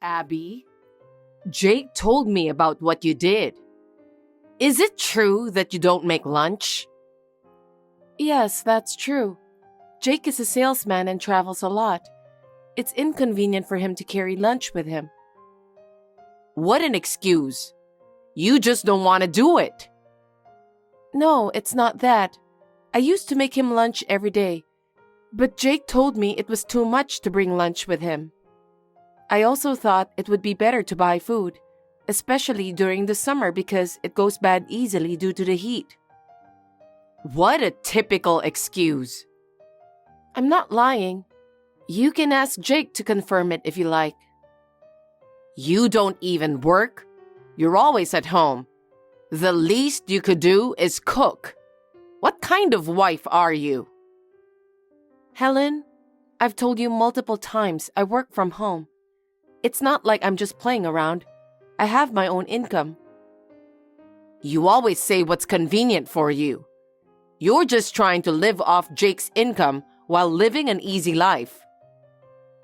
Abby, Jake told me about what you did. Is it true that you don't make lunch? Yes, that's true. Jake is a salesman and travels a lot. It's inconvenient for him to carry lunch with him. What an excuse. You just don't want to do it. No, it's not that. I used to make him lunch every day, but Jake told me it was too much to bring lunch with him. I also thought it would be better to buy food, especially during the summer because it goes bad easily due to the heat. What a typical excuse. I'm not lying. You can ask Jake to confirm it if you like. You don't even work? You're always at home. The least you could do is cook. What kind of wife are you? Helen, I've told you multiple times I work from home. It's not like I'm just playing around. I have my own income. You always say what's convenient for you. You're just trying to live off Jake's income while living an easy life.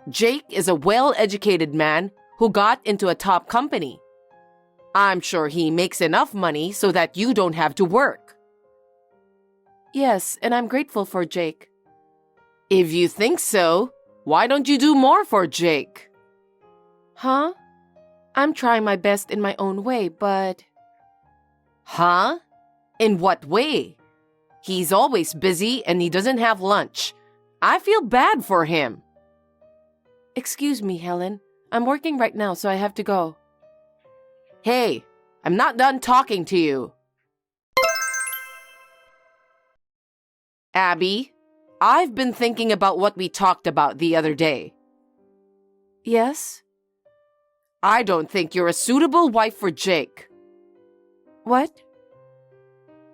Jake is a well-educated man who got into a top company. I'm sure he makes enough money so that you don't have to work. Yes, and I'm grateful for Jake. If you think so, why don't you do more for Jake? Huh? I'm trying my best in my own way, but... Huh? In what way? He's always busy and he doesn't have lunch. I feel bad for him. Excuse me, Helen. I'm working right now, so I have to go. Hey, I'm not done talking to you. Abby, I've been thinking about what we talked about the other day. Yes? I don't think you're a suitable wife for Jake. What?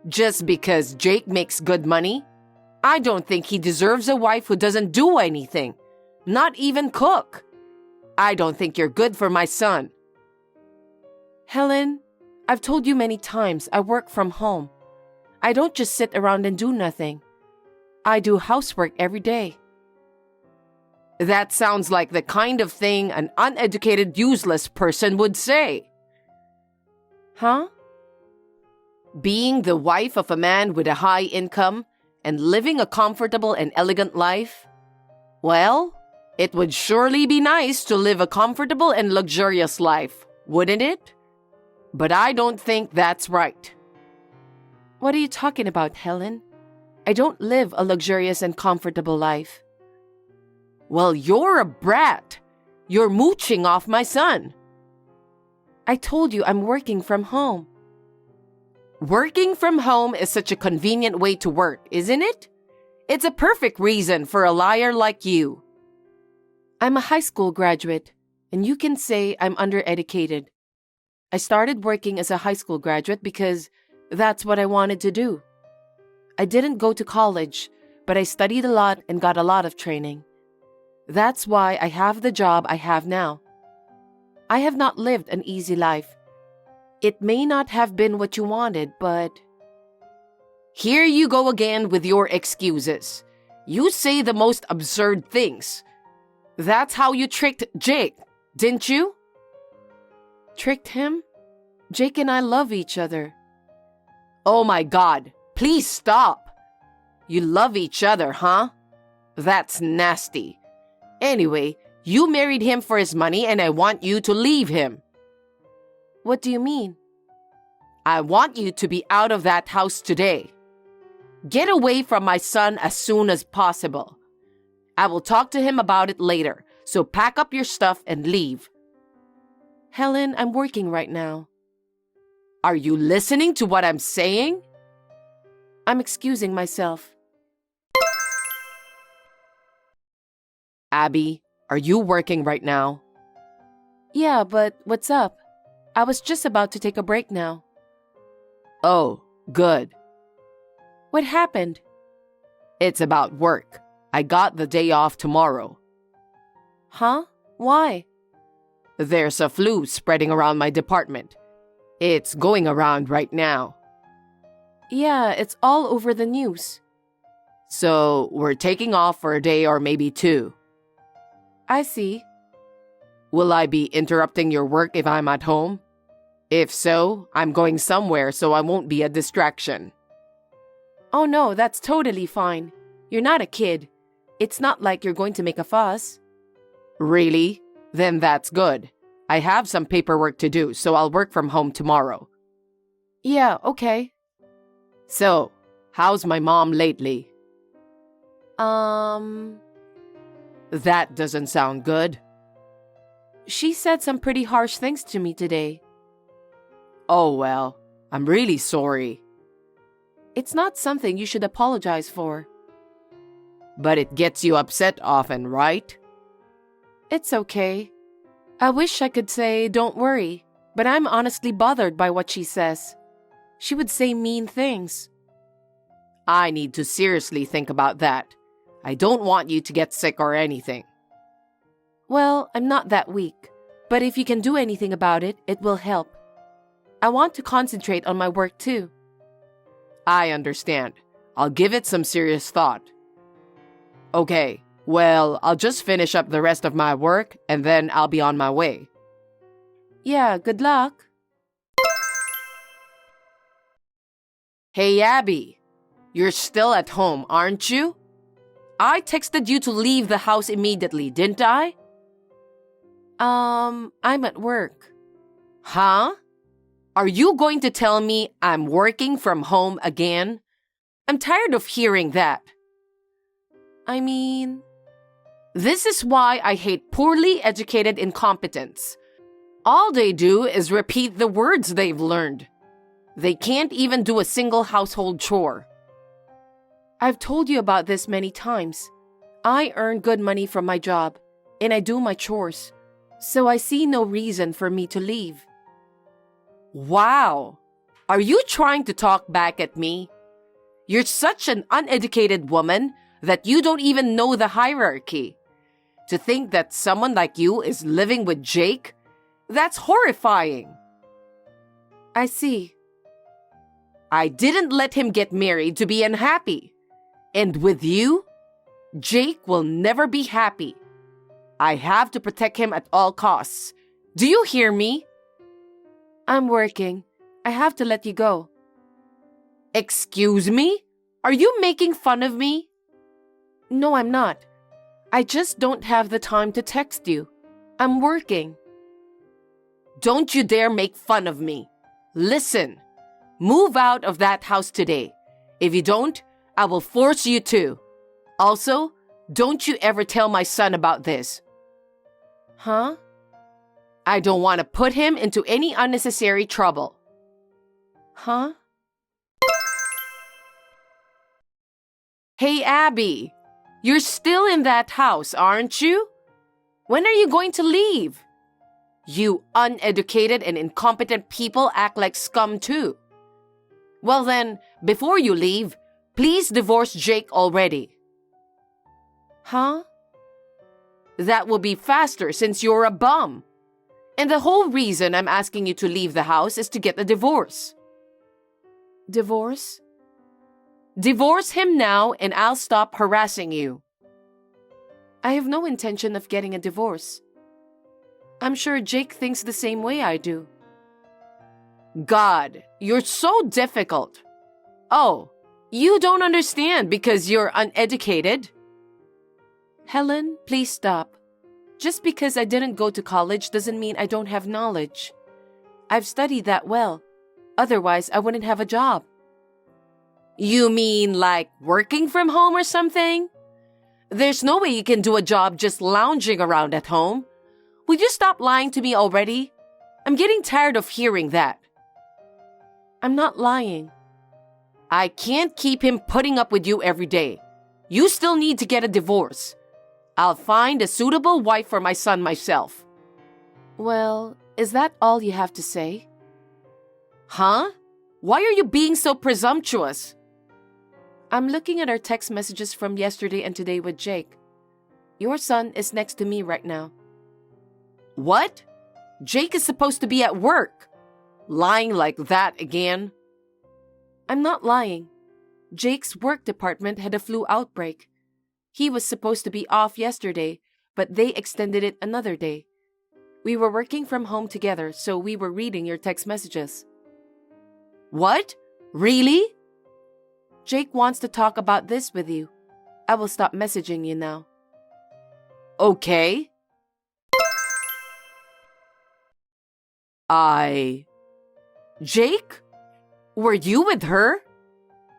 Just because Jake makes good money, I don't think he deserves a wife who doesn't do anything, not even cook. I don't think you're good for my son. Helen, I've told you many times I work from home. I don't just sit around and do nothing. I do housework every day. That sounds like the kind of thing an uneducated, useless person would say. Huh? Being the wife of a man with a high income and living a comfortable and elegant life? Well, it would surely be nice to live a comfortable and luxurious life, wouldn't it? But I don't think that's right. What are you talking about, Helen? I don't live a luxurious and comfortable life. Well, you're a brat. You're mooching off my son. I told you I'm working from home. Working from home is such a convenient way to work, isn't it? It's a perfect reason for a liar like you. I'm a high school graduate, and you can say I'm undereducated. I started working as a high school graduate because that's what I wanted to do. I didn't go to college, but I studied a lot and got a lot of training. That's why I have the job I have now. I have not lived an easy life. It may not have been what you wanted, but... Here you go again with your excuses. You say the most absurd things. That's how you tricked Jake, didn't you? Tricked him? Jake and I love each other. Oh my God, please stop. You love each other, huh? That's nasty. Anyway, you married him for his money and I want you to leave him. What do you mean? I want you to be out of that house today. Get away from my son as soon as possible. I will talk to him about it later, so pack up your stuff and leave. Helen, I'm working right now. Are you listening to what I'm saying? I'm excusing myself. Abby, are you working right now? Yeah, but what's up? I was just about to take a break now. Oh, good. What happened? It's about work. I got the day off tomorrow. Huh? Why? There's a flu spreading around my department. It's going around right now. Yeah, it's all over the news. So we're taking off for a day or maybe two. I see. Will I be interrupting your work if I'm at home? If so, I'm going somewhere so I won't be a distraction. Oh no, that's totally fine. You're not a kid. It's not like you're going to make a fuss. Really? Then that's good. I have some paperwork to do, so I'll work from home tomorrow. Yeah, okay. So, how's my mom lately? That doesn't sound good. She said some pretty harsh things to me today. Oh well, I'm really sorry. It's not something you should apologize for. But it gets you upset often, right? It's okay. I wish I could say don't worry, but I'm honestly bothered by what she says. She would say mean things. I need to seriously think about that. I don't want you to get sick or anything. Well, I'm not that weak, but if you can do anything about it, it will help. I want to concentrate on my work too. I understand. I'll give it some serious thought. Okay, well, I'll just finish up the rest of my work and then I'll be on my way. Yeah, good luck. Hey, Abby. You're still at home, aren't you? I texted you to leave the house immediately, didn't I? I'm at work. Huh? Are you going to tell me I'm working from home again? I'm tired of hearing that. I mean, this is why I hate poorly educated incompetents. All they do is repeat the words they've learned. They can't even do a single household chore. I've told you about this many times. I earn good money from my job, and I do my chores, so I see no reason for me to leave. Wow! Are you trying to talk back at me? You're such an uneducated woman that you don't even know the hierarchy. To think that someone like you is living with Jake? That's horrifying. I see. I didn't let him get married to be unhappy. And with you, Jake will never be happy. I have to protect him at all costs. Do you hear me? I'm working. I have to let you go. Excuse me? Are you making fun of me? No, I'm not. I just don't have the time to text you. I'm working. Don't you dare make fun of me. Listen, move out of that house today. If you don't, I will force you to. Also, don't you ever tell my son about this. Huh? I don't want to put him into any unnecessary trouble. Huh? Hey, Abby, you're still in that house, aren't you? When are you going to leave? You uneducated and incompetent people act like scum too. Well then, before you leave, please divorce Jake already. Huh? That will be faster since you're a bum. And the whole reason I'm asking you to leave the house is to get a divorce. Divorce? Divorce him now and I'll stop harassing you. I have no intention of getting a divorce. I'm sure Jake thinks the same way I do. God, you're so difficult. Oh, you don't understand because you're uneducated? Helen, please stop. Just because I didn't go to college doesn't mean I don't have knowledge. I've studied that well. Otherwise, I wouldn't have a job. You mean like working from home or something? There's no way you can do a job just lounging around at home. Will you stop lying to me already? I'm getting tired of hearing that. I'm not lying. I can't keep him putting up with you every day. You still need to get a divorce. I'll find a suitable wife for my son myself. Well, is that all you have to say? Huh? Why are you being so presumptuous? I'm looking at our text messages from yesterday and today with Jake. Your son is next to me right now. What? Jake is supposed to be at work. Lying like that again? I'm not lying. Jake's work department had a flu outbreak. He was supposed to be off yesterday, but they extended it another day. We were working from home together, so we were reading your text messages. What? Really? Jake wants to talk about this with you. I will stop messaging you now. Okay. Jake? Were you with her?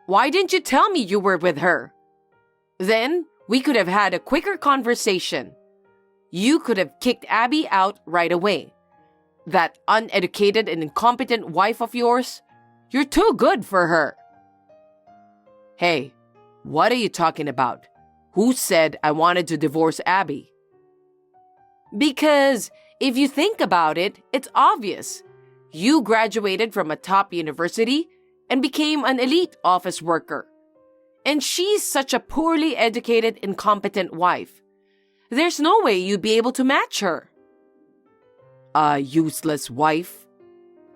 Why didn't you tell me you were with her? Then we could have had a quicker conversation. You could have kicked Abby out right away. That uneducated and incompetent wife of yours, you're too good for her. Hey, what are you talking about? Who said I wanted to divorce Abby? Because if you think about it, it's obvious. You graduated from a top university and became an elite office worker. And she's such a poorly educated, incompetent wife. There's no way you'd be able to match her. A useless wife?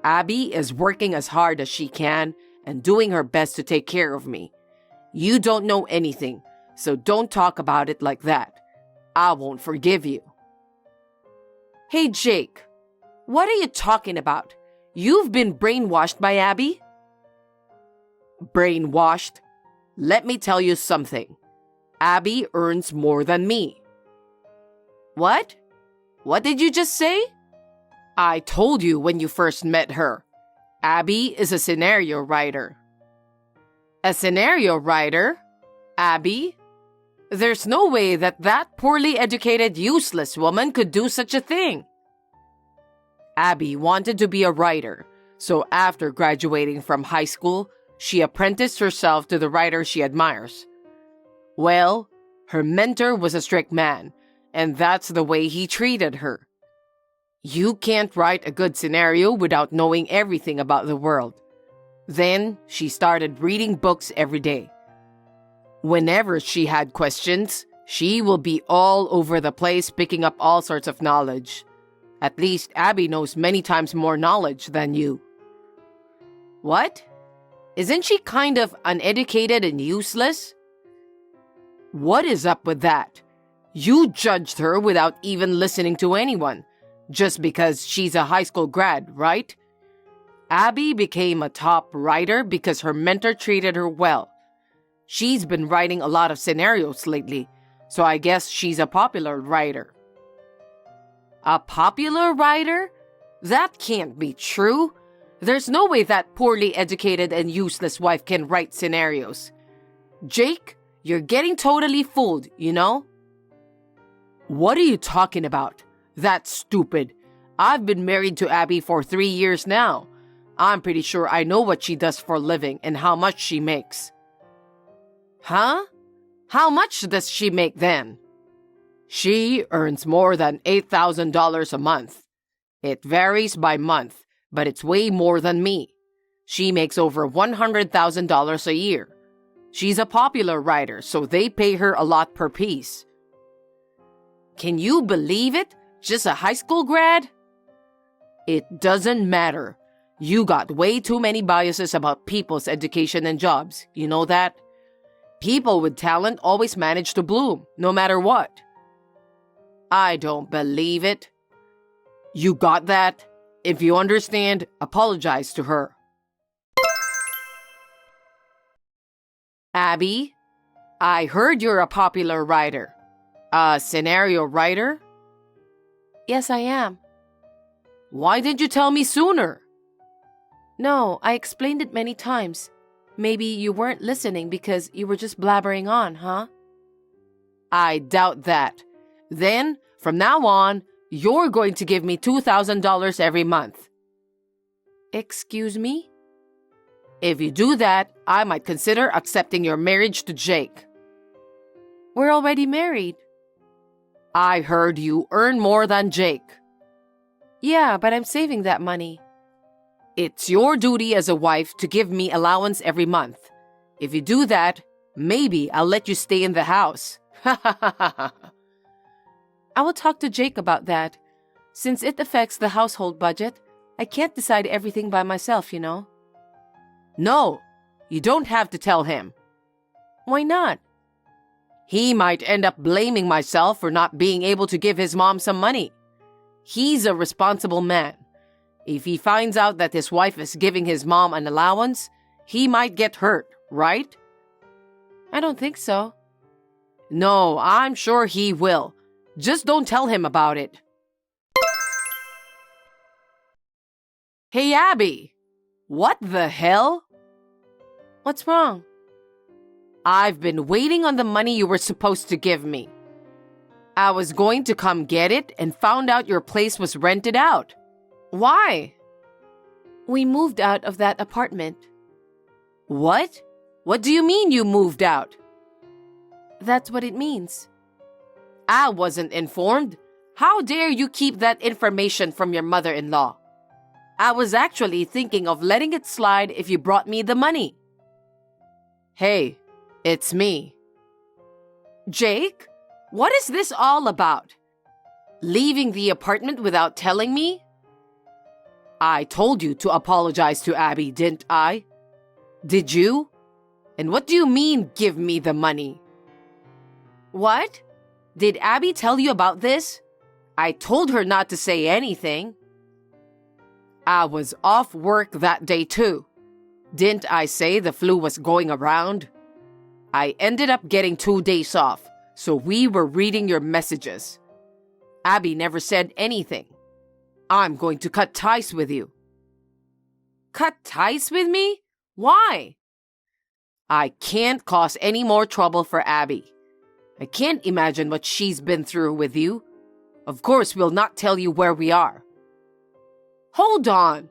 Abby is working as hard as she can and doing her best to take care of me. You don't know anything, so don't talk about it like that. I won't forgive you. Hey, Jake, what are you talking about? You've been brainwashed by Abby? Brainwashed? Let me tell you something. Abby earns more than me. What? What did you just say? I told you when you first met her. Abby is a scenario writer. A scenario writer? Abby? There's no way that poorly educated, useless woman could do such a thing. Abby wanted to be a writer, so after graduating from high school, she apprenticed herself to the writer she admires. Well, her mentor was a strict man, and that's the way he treated her. You can't write a good scenario without knowing everything about the world. Then she started reading books every day. Whenever she had questions, she will be all over the place picking up all sorts of knowledge. At least Abby knows many times more knowledge than you. What? Isn't she kind of uneducated and useless? What is up with that? You judged her without even listening to anyone, just because she's a high school grad, right? Abby became a top writer because her mentor treated her well. She's been writing a lot of scenarios lately, so I guess she's a popular writer. A popular writer? That can't be true. There's no way that poorly educated and useless wife can write scenarios. Jake, you're getting totally fooled, you know? What are you talking about? That's stupid. I've been married to Abby for 3 years now. I'm pretty sure I know what she does for a living and how much she makes. Huh? How much does she make then? She earns more than $8,000 a month. It varies by month, but it's way more than me. She makes over $100,000 a year. She's a popular writer, so they pay her a lot per piece. Can you believe it? Just a high school grad? It doesn't matter. You got way too many biases about people's education and jobs. You know that? People with talent always manage to bloom, no matter what. I don't believe it. You got that? If you understand, apologize to her. Abby, I heard you're a popular writer. A scenario writer? Yes, I am. Why didn't you tell me sooner? No, I explained it many times. Maybe you weren't listening because you were just blabbering on, huh? I doubt that. Then, from now on, you're going to give me $2,000 every month. Excuse me? If you do that, I might consider accepting your marriage to Jake. We're already married. I heard you earn more than Jake. Yeah, but I'm saving that money. It's your duty as a wife to give me allowance every month. If you do that, maybe I'll let you stay in the house. I will talk to Jake about that. Since it affects the household budget, I can't decide everything by myself, you know. No, you don't have to tell him. Why not? He might end up blaming myself for not being able to give his mom some money. He's a responsible man. If he finds out that his wife is giving his mom an allowance, he might get hurt, right? I don't think so. No, I'm sure he will. Just don't tell him about it. Hey, Abby. What the hell? What's wrong? I've been waiting on the money you were supposed to give me. I was going to come get it and found out your place was rented out. Why? We moved out of that apartment. What? What do you mean you moved out? That's what it means. I wasn't informed. How dare you keep that information from your mother-in-law? I was actually thinking of letting it slide if you brought me the money. Hey, it's me. Jake, what is this all about? Leaving the apartment without telling me? I told you to apologize to Abby, didn't I? Did you? And what do you mean, give me the money? What? Did Abby tell you about this? I told her not to say anything. I was off work that day too. Didn't I say the flu was going around? I ended up getting 2 days off, so we were reading your messages. Abby never said anything. I'm going to cut ties with you. Cut ties with me? Why? I can't cause any more trouble for Abby. I can't imagine what she's been through with you. Of course, we'll not tell you where we are. Hold on.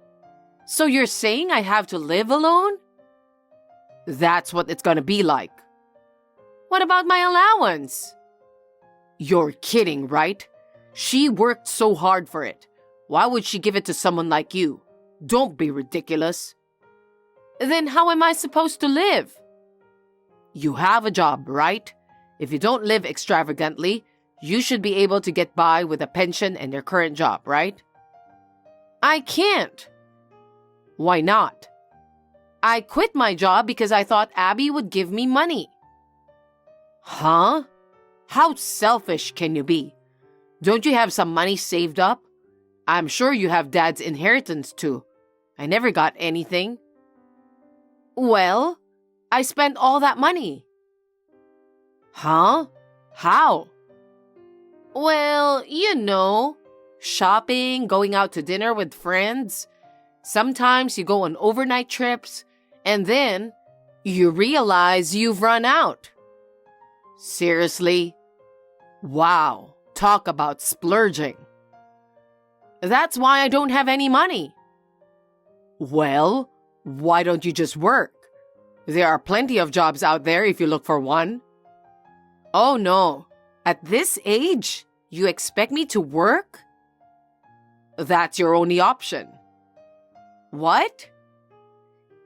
So you're saying I have to live alone? That's what it's gonna be like. What about my allowance? You're kidding, right? She worked so hard for it. Why would she give it to someone like you? Don't be ridiculous. Then how am I supposed to live? You have a job, right? If you don't live extravagantly, you should be able to get by with a pension and your current job, right? I can't. Why not? I quit my job because I thought Abby would give me money. Huh? How selfish can you be? Don't you have some money saved up? I'm sure you have Dad's inheritance too. I never got anything. Well, I spent all that money. Huh? How? Well, you know, shopping, going out to dinner with friends. Sometimes you go on overnight trips, and then you realize you've run out. Seriously? Wow, talk about splurging. That's why I don't have any money. Well, why don't you just work? There are plenty of jobs out there if you look for one. Oh no, at this age, you expect me to work? That's your only option. What?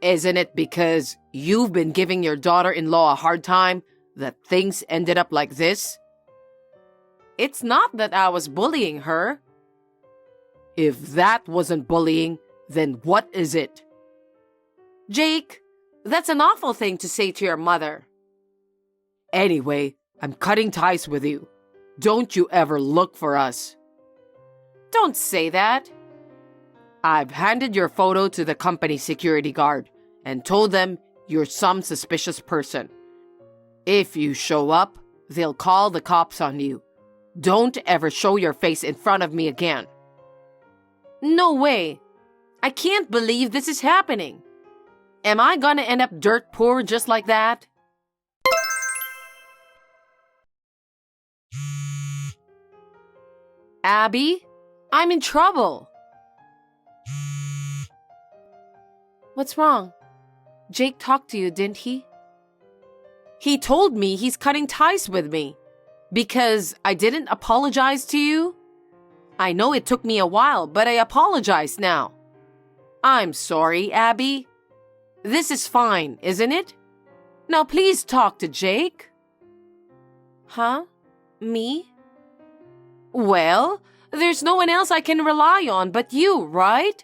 Isn't it because you've been giving your daughter-in-law a hard time that things ended up like this? It's not that I was bullying her. If that wasn't bullying, then what is it? Jake, that's an awful thing to say to your mother. Anyway, I'm cutting ties with you. Don't you ever look for us. Don't say that. I've handed your photo to the company security guard and told them you're some suspicious person. If you show up, they'll call the cops on you. Don't ever show your face in front of me again. No way. I can't believe this is happening. Am I gonna end up dirt poor just like that? Abby, I'm in trouble. What's wrong? Jake talked to you, didn't he? He told me he's cutting ties with me because I didn't apologize to you. I know it took me a while, but I apologize now. I'm sorry, Abby. This is fine, isn't it? Now please talk to Jake. Huh? Me? Well, there's no one else I can rely on but you, right?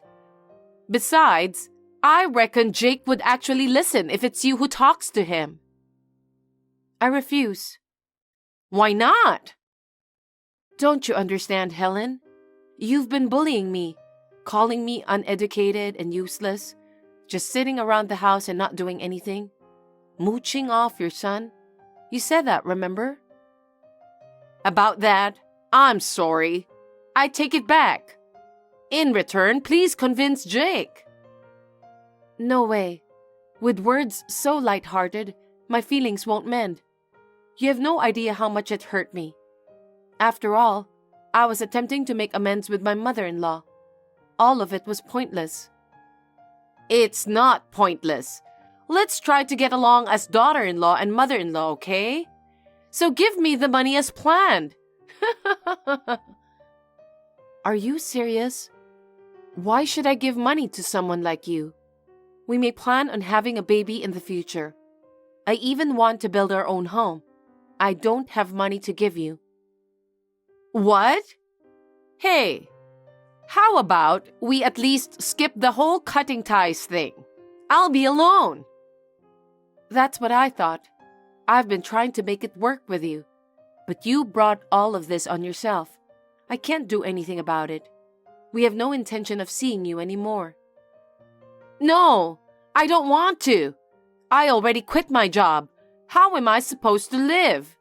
Besides, I reckon Jake would actually listen if it's you who talks to him. I refuse. Why not? Don't you understand, Helen? You've been bullying me, calling me uneducated and useless, just sitting around the house and not doing anything, mooching off your son. You said that, remember? About that, I'm sorry. I take it back. In return, please convince Jake. No way. With words so light-hearted, my feelings won't mend. You have no idea how much it hurt me. After all, I was attempting to make amends with my mother-in-law. All of it was pointless. It's not pointless. Let's try to get along as daughter-in-law and mother-in-law, okay? So give me the money as planned. Are you serious? Why should I give money to someone like you? We may plan on having a baby in the future. I even want to build our own home. I don't have money to give you. What? Hey, how about we at least skip the whole cutting ties thing? I'll be alone. That's what I thought. I've been trying to make it work with you. But you brought all of this on yourself. I can't do anything about it. We have no intention of seeing you anymore. No, I don't want to. I already quit my job. How am I supposed to live?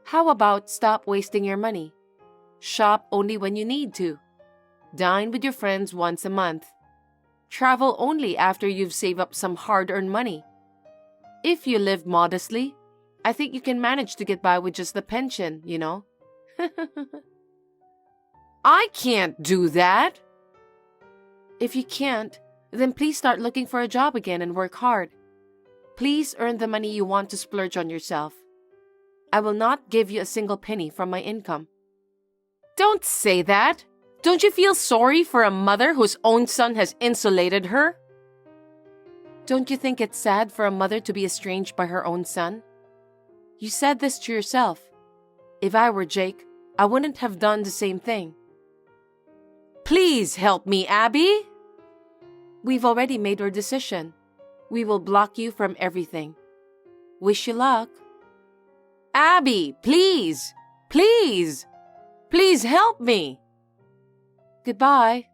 How about stop wasting your money? Shop only when you need to. Dine with your friends once a month. Travel only after you've saved up some hard-earned money. If you live modestly, I think you can manage to get by with just the pension, you know. I can't do that. If you can't, then please start looking for a job again and work hard. Please earn the money you want to splurge on yourself. I will not give you a single penny from my income. Don't say that. Don't you feel sorry for a mother whose own son has insulated her? Don't you think it's sad for a mother to be estranged by her own son? You said this to yourself. If I were Jake, I wouldn't have done the same thing. Please help me, Abby. We've already made our decision. We will block you from everything. Wish you luck. Abby, please, please, please help me. Goodbye.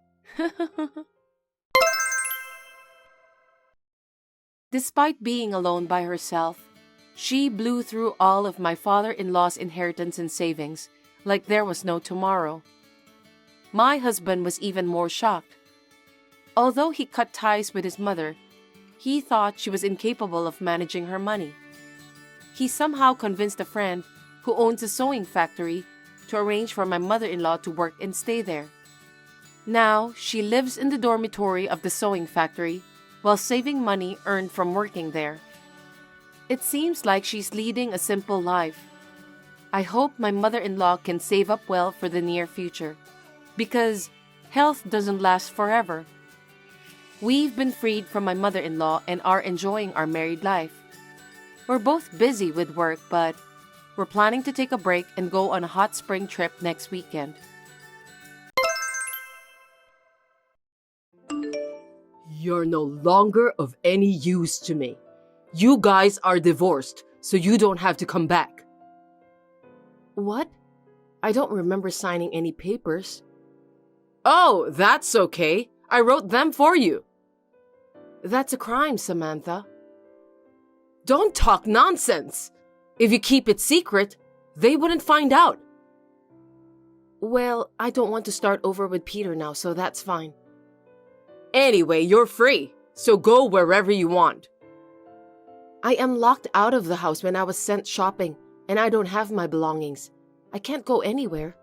Despite being alone by herself, she blew through all of my father-in-law's inheritance and savings like there was no tomorrow. My husband was even more shocked. Although he cut ties with his mother, he thought she was incapable of managing her money. He somehow convinced a friend who owns a sewing factory to arrange for my mother-in-law to work and stay there. Now, she lives in the dormitory of the sewing factory while saving money earned from working there. It seems like she's leading a simple life. I hope my mother-in-law can save up well for the near future, because health doesn't last forever. We've been freed from my mother-in-law and are enjoying our married life. We're both busy with work, but we're planning to take a break and go on a hot spring trip next weekend. You're no longer of any use to me. You guys are divorced, so you don't have to come back. What? I don't remember signing any papers. Oh, that's okay. I wrote them for you. That's a crime, Samantha. Don't talk nonsense. If you keep it secret, they wouldn't find out. Well, I don't want to start over with Peter now, so that's fine. Anyway, you're free, so go wherever you want. I am locked out of the house when I was sent shopping, and I don't have my belongings. I can't go anywhere.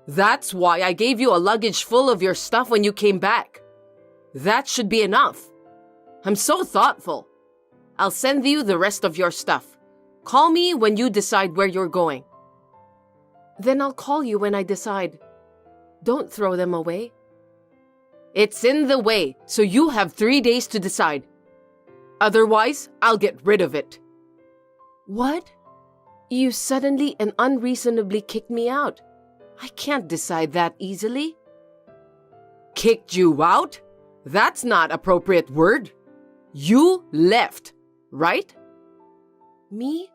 That's why I gave you a luggage full of your stuff when you came back. That should be enough. I'm so thoughtful. I'll send you the rest of your stuff. Call me when you decide where you're going. Then I'll call you when I decide. Don't throw them away. It's in the way, so you have 3 days to decide. Otherwise, I'll get rid of it. What? You suddenly and unreasonably kicked me out. I can't decide that easily. Kicked you out? That's not appropriate word. You left, right? Me?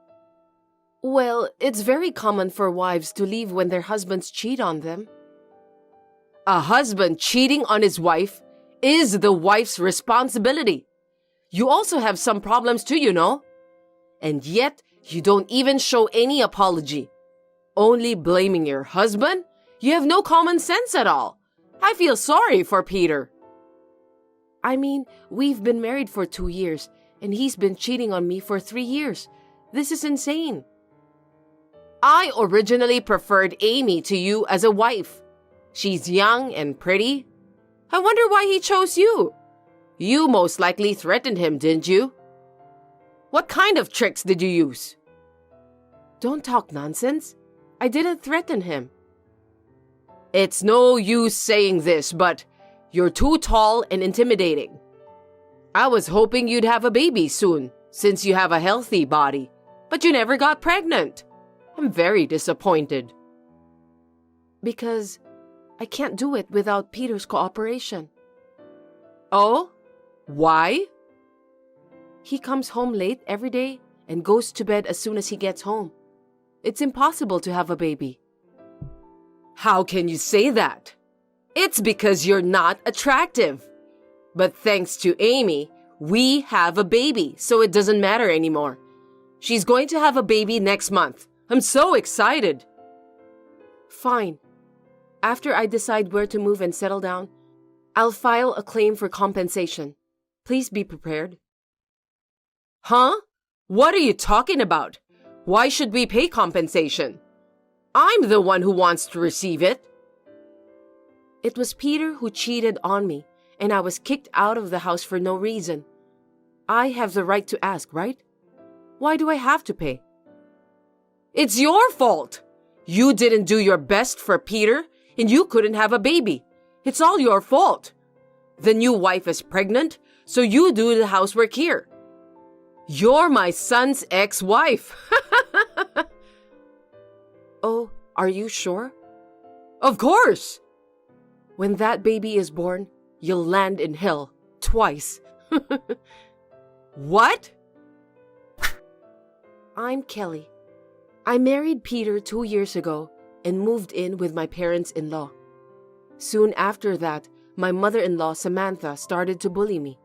Well, it's very common for wives to leave when their husbands cheat on them. A husband cheating on his wife is the wife's responsibility. You also have some problems too, you know. And yet, you don't even show any apology. Only blaming your husband? You have no common sense at all. I feel sorry for Peter. I mean, we've been married for 2 years, and he's been cheating on me for 3 years. This is insane. I originally preferred Amy to you as a wife. She's young and pretty. I wonder why he chose you. You most likely threatened him, didn't you? What kind of tricks did you use? Don't talk nonsense. I didn't threaten him. It's no use saying this, but you're too tall and intimidating. I was hoping you'd have a baby soon, since you have a healthy body, but you never got pregnant. I'm very disappointed. Because I can't do it without Peter's cooperation. Oh? Why? He comes home late every day and goes to bed as soon as he gets home. It's impossible to have a baby. How can you say that? It's because you're not attractive. But thanks to Amy, we have a baby, so it doesn't matter anymore. She's going to have a baby next month. I'm so excited. Fine. After I decide where to move and settle down, I'll file a claim for compensation. Please be prepared. Huh? What are you talking about? Why should we pay compensation? I'm the one who wants to receive it. It was Peter who cheated on me, and I was kicked out of the house for no reason. I have the right to ask, right? Why do I have to pay? It's your fault. You didn't do your best for Peter, and you couldn't have a baby. It's all your fault. The new wife is pregnant, so you do the housework here. You're my son's ex-wife. Oh, are you sure? Of course. When that baby is born, you'll land in hell twice. What? I'm Kelly. I married Peter 2 years ago and moved in with my parents-in-law. Soon after that, my mother-in-law Samantha started to bully me.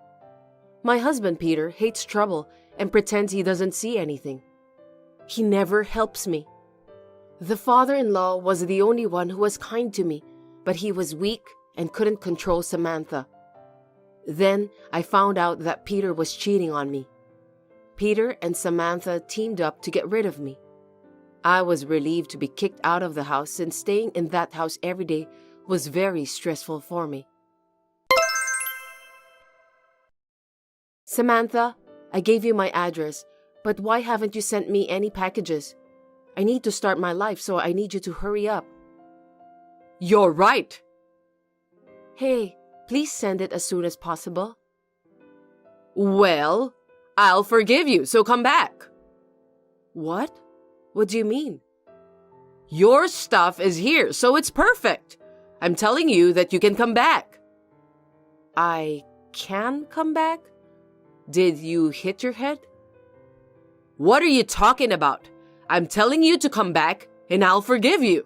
My husband Peter hates trouble and pretends he doesn't see anything. He never helps me. The father-in-law was the only one who was kind to me, but he was weak and couldn't control Samantha. Then I found out that Peter was cheating on me. Peter and Samantha teamed up to get rid of me. I was relieved to be kicked out of the house, since staying in that house every day was very stressful for me. Samantha, I gave you my address, but why haven't you sent me any packages? I need to start my life, so I need you to hurry up. You're right. Hey, please send it as soon as possible. Well, I'll forgive you, so come back. What? What do you mean? Your stuff is here, so it's perfect. I'm telling you that you can come back. I can come back? Did you hit your head? What are you talking about? I'm telling you to come back, and I'll forgive you.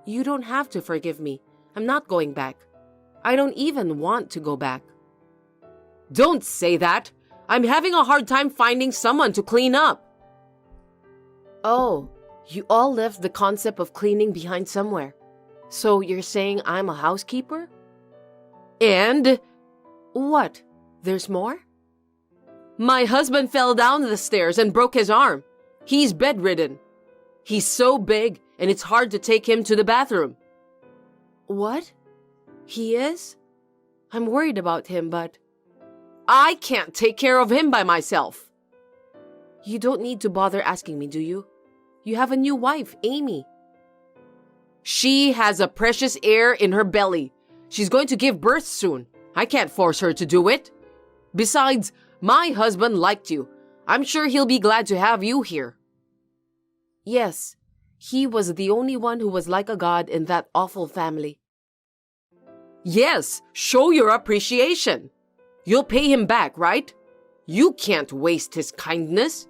You don't have to forgive me. I'm not going back. I don't even want to go back. Don't say that. I'm having a hard time finding someone to clean up. Oh, you all left the concept of cleaning behind somewhere. So you're saying I'm a housekeeper? And? What? There's more? My husband fell down the stairs and broke his arm. He's bedridden. He's so big, and it's hard to take him to the bathroom. What? He is? I'm worried about him, but... I can't take care of him by myself. You don't need to bother asking me, do you? You have a new wife, Amy. She has a precious heir in her belly. She's going to give birth soon. I can't force her to do it. Besides, my husband liked you. I'm sure he'll be glad to have you here. Yes, he was the only one who was like a god in that awful family. Yes, show your appreciation. You'll pay him back, right? You can't waste his kindness.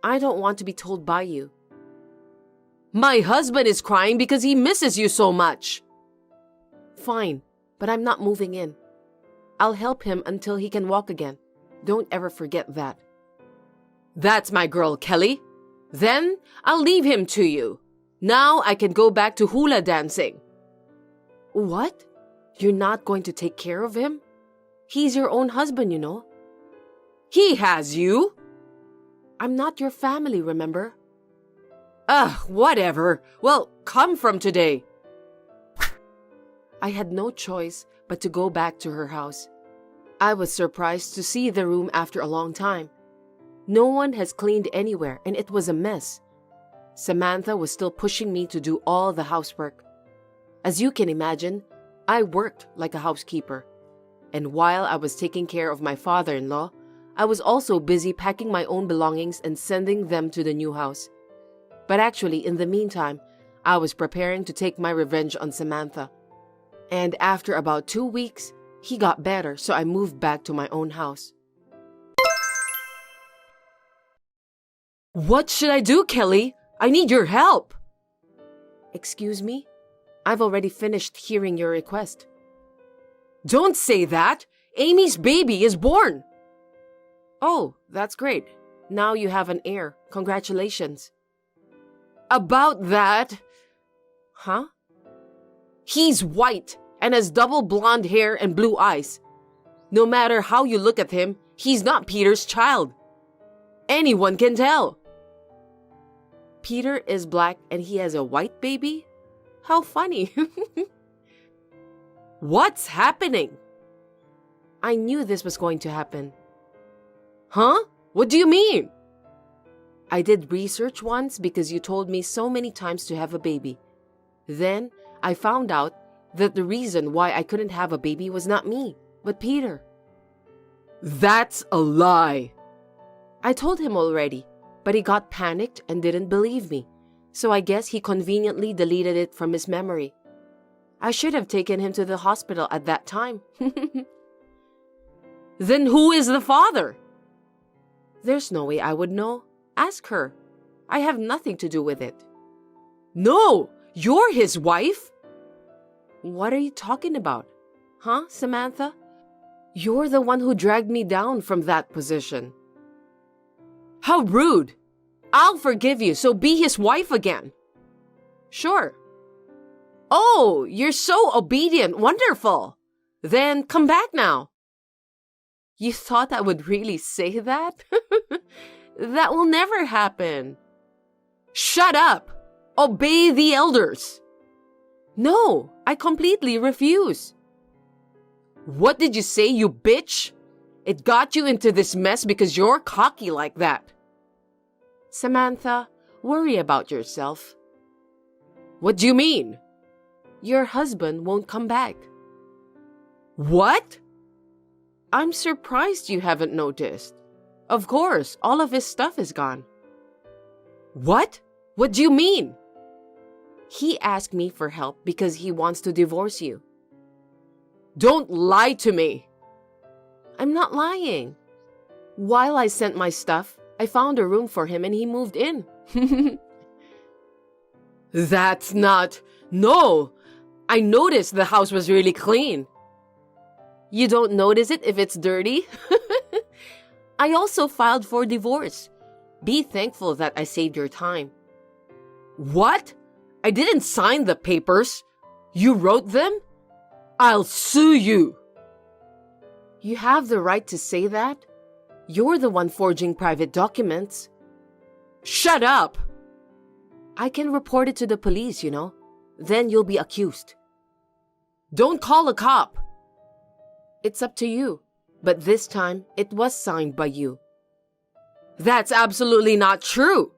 I don't want to be told by you. My husband is crying because he misses you so much. Fine, but I'm not moving in. I'll help him until he can walk again. Don't ever forget that. That's my girl, Kelly. Then I'll leave him to you. Now I can go back to hula dancing. What? You're not going to take care of him? He's your own husband, you know. He has you. I'm not your family, remember? Ugh, whatever. Well, come from today. I had no choice but to go back to her house. I was surprised to see the room after a long time. No one has cleaned anywhere, and it was a mess. Samantha was still pushing me to do all the housework. As you can imagine, I worked like a housekeeper. And while I was taking care of my father-in-law, I was also busy packing my own belongings and sending them to the new house. But actually, in the meantime, I was preparing to take my revenge on Samantha. And after about 2 weeks, he got better, so I moved back to my own house. What should I do, Kelly? I need your help. Excuse me? I've already finished hearing your request. Don't say that. Amy's baby is born. Oh, that's great. Now you have an heir. Congratulations. About that... Huh? He's white and has double blonde hair and blue eyes. No matter how you look at him, he's not Peter's child. Anyone can tell. Peter is black and he has a white baby? How funny. What's happening? I knew this was going to happen. Huh? What do you mean? I did research once because you told me so many times to have a baby. Then I found out that the reason why I couldn't have a baby was not me, but Peter. That's a lie. I told him already, but he got panicked and didn't believe me. So I guess he conveniently deleted it from his memory. I should have taken him to the hospital at that time. Then who is the father? There's no way I would know. Ask her. I have nothing to do with it. No, you're his wife. What are you talking about? Huh, Samantha? You're the one who dragged me down from that position. How rude. I'll forgive you, so be his wife again. Sure. Oh, you're so obedient. Wonderful. Then come back now. You thought I would really say that? That will never happen. Shut up. Obey the elders. No, I completely refuse. What did you say, you bitch? It got you into this mess because you're cocky like that. Samantha, worry about yourself. What do you mean? Your husband won't come back. What? I'm surprised you haven't noticed. Of course, all of his stuff is gone. What? What do you mean? He asked me for help because he wants to divorce you. Don't lie to me. I'm not lying. While I sent my stuff, I found a room for him and he moved in. That's not... No! I noticed the house was really clean. You don't notice it if it's dirty? I also filed for divorce. Be thankful that I saved your time. What? I didn't sign the papers. You wrote them? I'll sue you. You have the right to say that. You're the one forging private documents. Shut up! I can report it to the police, you know. Then you'll be accused. Don't call a cop. It's up to you. But this time, it was signed by you. That's absolutely not true.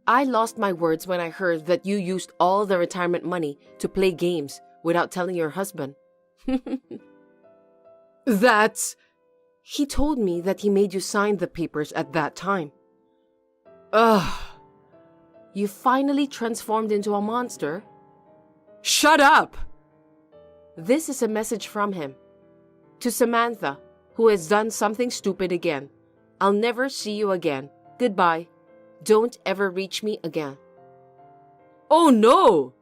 I lost my words when I heard that you used all the retirement money to play games without telling your husband. That's... He told me that he made you sign the papers at that time. Ugh. You finally transformed into a monster. Shut up! This is a message from him. To Samantha, who has done something stupid again. I'll never see you again. Goodbye. Don't ever reach me again. Oh no!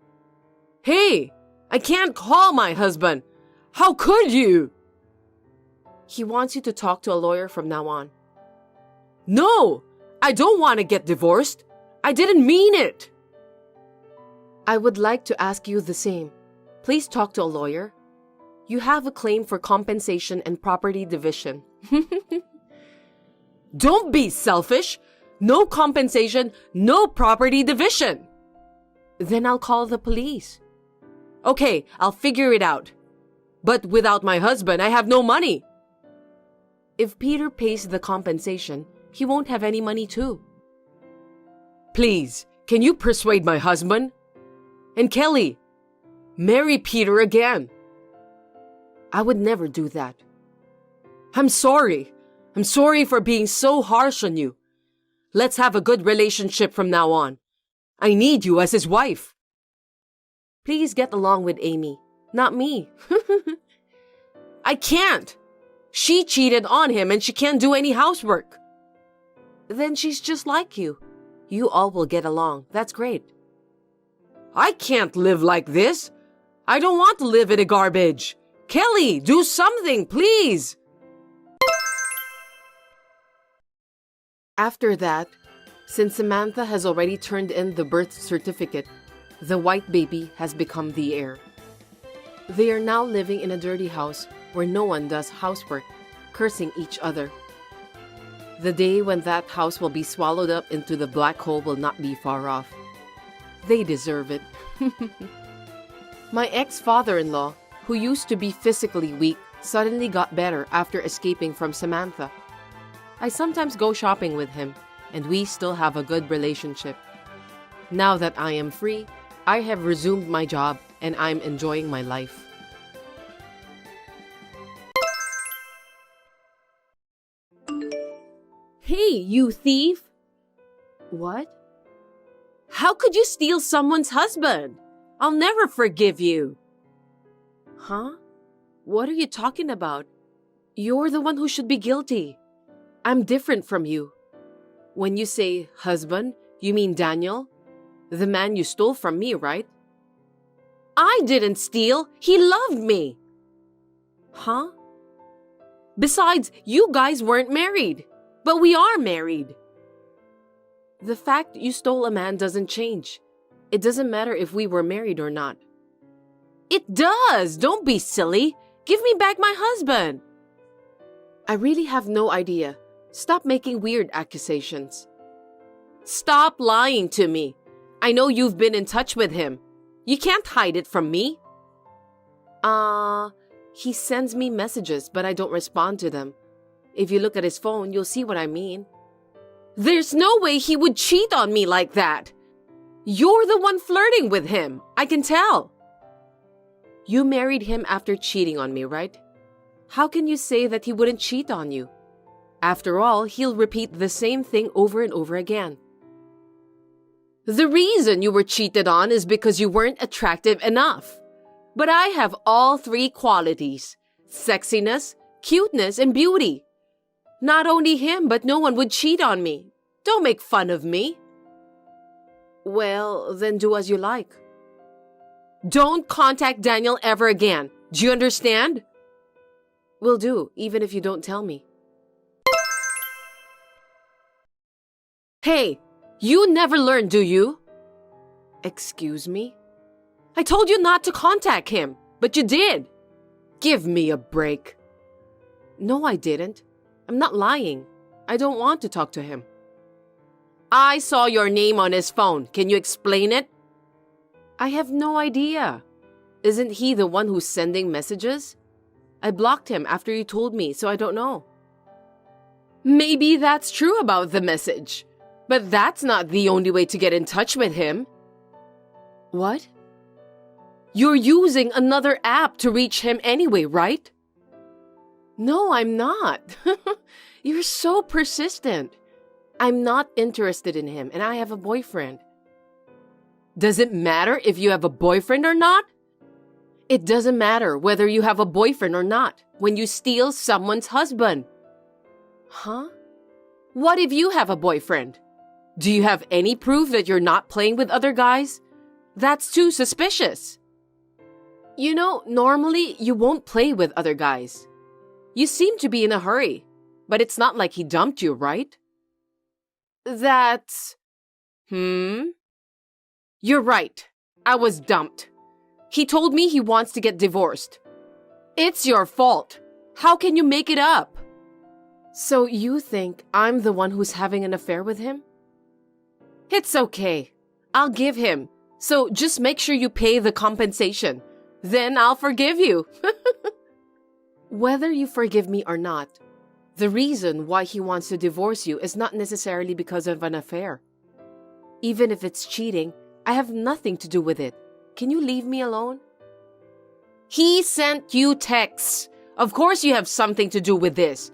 Hey! I can't call my husband. How could you? He wants you to talk to a lawyer from now on. No, I don't want to get divorced. I didn't mean it. I would like to ask you the same. Please talk to a lawyer. You have a claim for compensation and property division. Don't be selfish. No compensation, no property division. Then I'll call the police. Okay, I'll figure it out. But without my husband, I have no money. If Peter pays the compensation, he won't have any money too. Please, can you persuade my husband? And Kelly, marry Peter again. I would never do that. I'm sorry. I'm sorry for being so harsh on you. Let's have a good relationship from now on. I need you as his wife. Please get along with Amy, not me. I can't. She cheated on him and she can't do any housework. Then she's just like you. You all will get along. That's great. I can't live like this. I don't want to live in a garbage. Kelly, do something, please. After that, since Samantha has already turned in the birth certificate, the white baby has become the heir. They are now living in a dirty house where no one does housework, cursing each other. The day when that house will be swallowed up into the black hole will not be far off. They deserve it. My ex-father-in-law, who used to be physically weak, suddenly got better after escaping from Samantha. I sometimes go shopping with him, and we still have a good relationship. Now that I am free, I have resumed my job, and I'm enjoying my life. Hey, you thief! What? How could you steal someone's husband? I'll never forgive you. Huh? What are you talking about? You're the one who should be guilty. I'm different from you. When you say husband, you mean Daniel? The man you stole from me, right? I didn't steal. He loved me. Huh? Besides, you guys weren't married. But we are married. The fact you stole a man doesn't change. It doesn't matter if we were married or not. It does. Don't be silly. Give me back my husband. I really have no idea. Stop making weird accusations. Stop lying to me. I know you've been in touch with him. You can't hide it from me. He sends me messages, but I don't respond to them. If you look at his phone, you'll see what I mean. There's no way he would cheat on me like that. You're the one flirting with him. I can tell. You married him after cheating on me, right? How can you say that he wouldn't cheat on you? After all, he'll repeat the same thing over and over again. The reason you were cheated on is because you weren't attractive enough. But I have all three qualities: sexiness, cuteness, and beauty. Not only him, but no one would cheat on me. Don't make fun of me. Well, then do as you like. Don't contact Daniel ever again. Do you understand? Will do, even if you don't tell me. Hey, you never learn, do you? Excuse me? I told you not to contact him, but you did. Give me a break. No, I didn't. I'm not lying. I don't want to talk to him. I saw your name on his phone. Can you explain it? I have no idea. Isn't he the one who's sending messages? I blocked him after you told me, so I don't know. Maybe that's true about the message. But that's not the only way to get in touch with him. What? You're using another app to reach him anyway, right? No, I'm not. You're so persistent. I'm not interested in him, and I have a boyfriend. Does it matter if you have a boyfriend or not? It doesn't matter whether you have a boyfriend or not when you steal someone's husband. Huh? What if you have a boyfriend? Do you have any proof that you're not playing with other guys? That's too suspicious. You know, normally you won't play with other guys. You seem to be in a hurry, but it's not like he dumped you, right? That's... You're right. I was dumped. He told me he wants to get divorced. It's your fault. How can you make it up? So you think I'm the one who's having an affair with him? It's okay. I'll give him. So just make sure you pay the compensation. Then I'll forgive you. Whether you forgive me or not, the reason why he wants to divorce you is not necessarily because of an affair. Even if it's cheating, I have nothing to do with it. Can you leave me alone? He sent you texts. Of course you have something to do with this.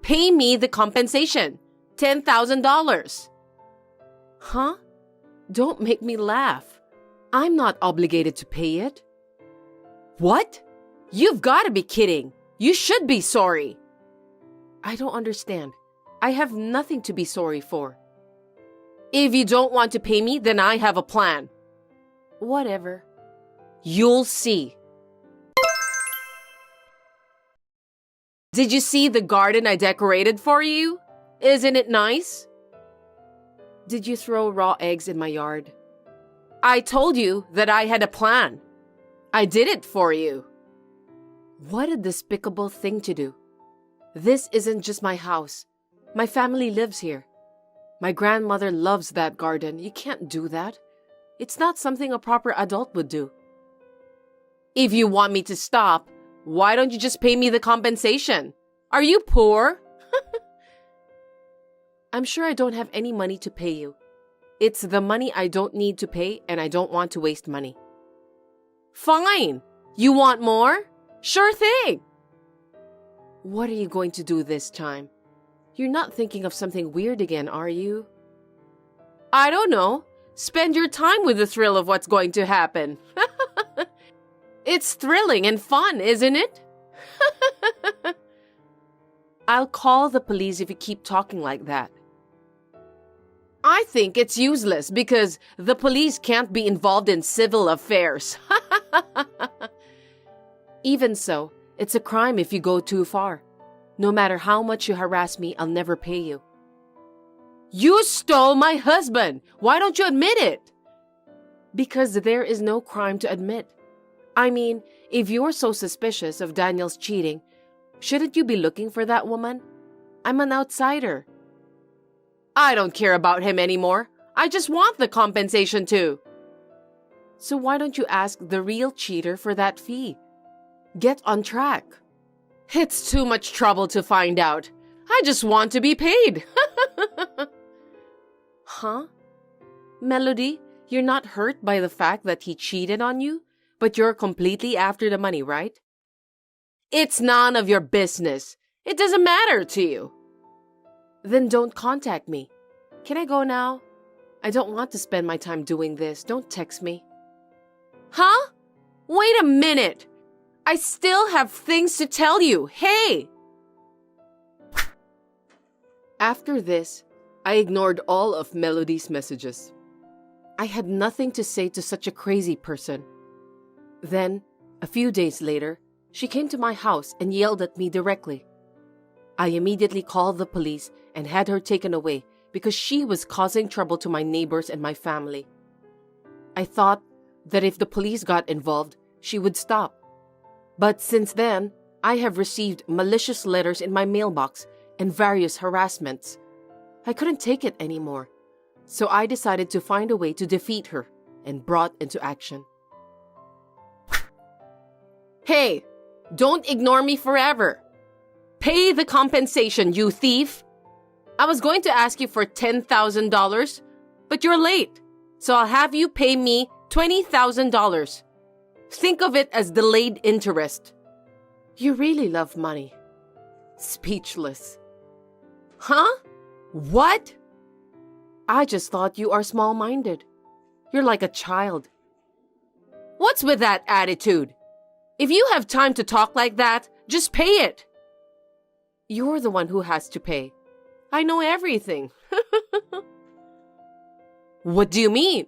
Pay me the compensation. $10,000. Huh? Don't make me laugh. I'm not obligated to pay it. What? You've got to be kidding. You should be sorry. I don't understand. I have nothing to be sorry for. If you don't want to pay me, then I have a plan. Whatever. You'll see. Did you see the garden I decorated for you? Isn't it nice? Did you throw raw eggs in my yard? I told you that I had a plan. I did it for you. What a despicable thing to do. This isn't just my house. My family lives here. My grandmother loves that garden. You can't do that. It's not something a proper adult would do. If you want me to stop, why don't you just pay me the compensation? Are you poor? I'm sure I don't have any money to pay you. It's the money I don't need to pay, and I don't want to waste money. Fine. You want more? Sure thing. What are you going to do this time? You're not thinking of something weird again, are you? I don't know. Spend your time with the thrill of what's going to happen. It's thrilling and fun, isn't it? I'll call the police if you keep talking like that. I think it's useless because the police can't be involved in civil affairs. Even so, it's a crime if you go too far. No matter how much you harass me, I'll never pay you. You stole my husband! Why don't you admit it? Because there is no crime to admit. I mean, if you're so suspicious of Daniel's cheating, shouldn't you be looking for that woman? I'm an outsider. I don't care about him anymore. I just want the compensation too. So why don't you ask the real cheater for that fee? Get on track. It's too much trouble to find out. I just want to be paid. Huh? Melody, you're not hurt by the fact that he cheated on you, but you're completely after the money, right? It's none of your business. It doesn't matter to you. Then don't contact me. Can I go now? I don't want to spend my time doing this. Don't text me. Huh? Wait a minute. I still have things to tell you. Hey! After this, I ignored all of Melody's messages. I had nothing to say to such a crazy person. Then, a few days later, she came to my house and yelled at me directly. I immediately called the police and had her taken away because she was causing trouble to my neighbors and my family. I thought that if the police got involved, she would stop. But since then, I have received malicious letters in my mailbox and various harassments. I couldn't take it anymore, so I decided to find a way to defeat her and brought into action. Hey, don't ignore me forever. Pay the compensation, you thief. I was going to ask you for $10,000, but you're late, so I'll have you pay me $20,000. Think of it as delayed interest. You really love money. Speechless. Huh? What? I just thought you are small-minded. You're like a child. What's with that attitude? If you have time to talk like that, just pay it. You're the one who has to pay. I know everything. What do you mean?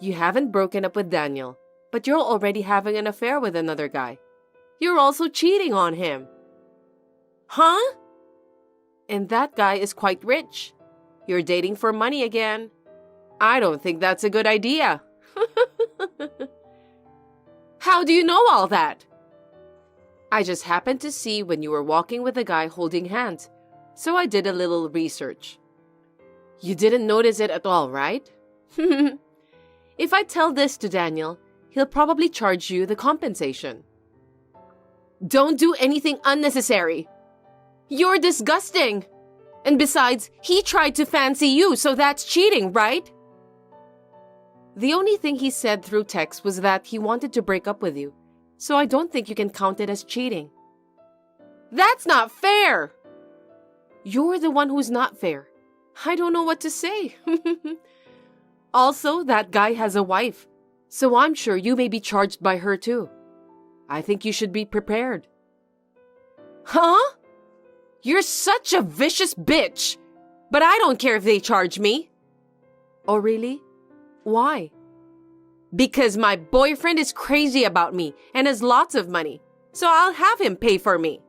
You haven't broken up with Daniel. But you're already having an affair with another guy. You're also cheating on him. Huh? And that guy is quite rich. You're dating for money again. I don't think that's a good idea. How do you know all that? I just happened to see when you were walking with a guy holding hands, so I did a little research. You didn't notice it at all, right? If I tell this to Daniel, he'll probably charge you the compensation. Don't do anything unnecessary. You're disgusting. And besides, he tried to fancy you, so that's cheating, right? The only thing he said through text was that he wanted to break up with you, so I don't think you can count it as cheating. That's not fair! You're the one who's not fair. I don't know what to say. Also, that guy has a wife, so I'm sure you may be charged by her too. I think you should be prepared. Huh? You're such a vicious bitch! But I don't care if they charge me. Oh, really? Why? Because my boyfriend is crazy about me and has lots of money, so I'll have him pay for me.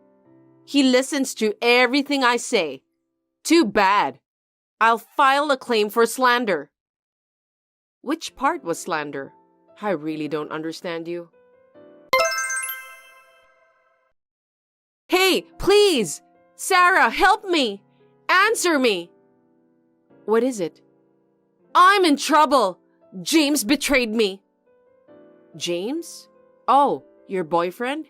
He listens to everything I say. Too bad. I'll file a claim for slander. Which part was slander? I really don't understand you. Hey, please! Sarah, help me! Answer me! What is it? I'm in trouble! James betrayed me. James? Oh, your boyfriend?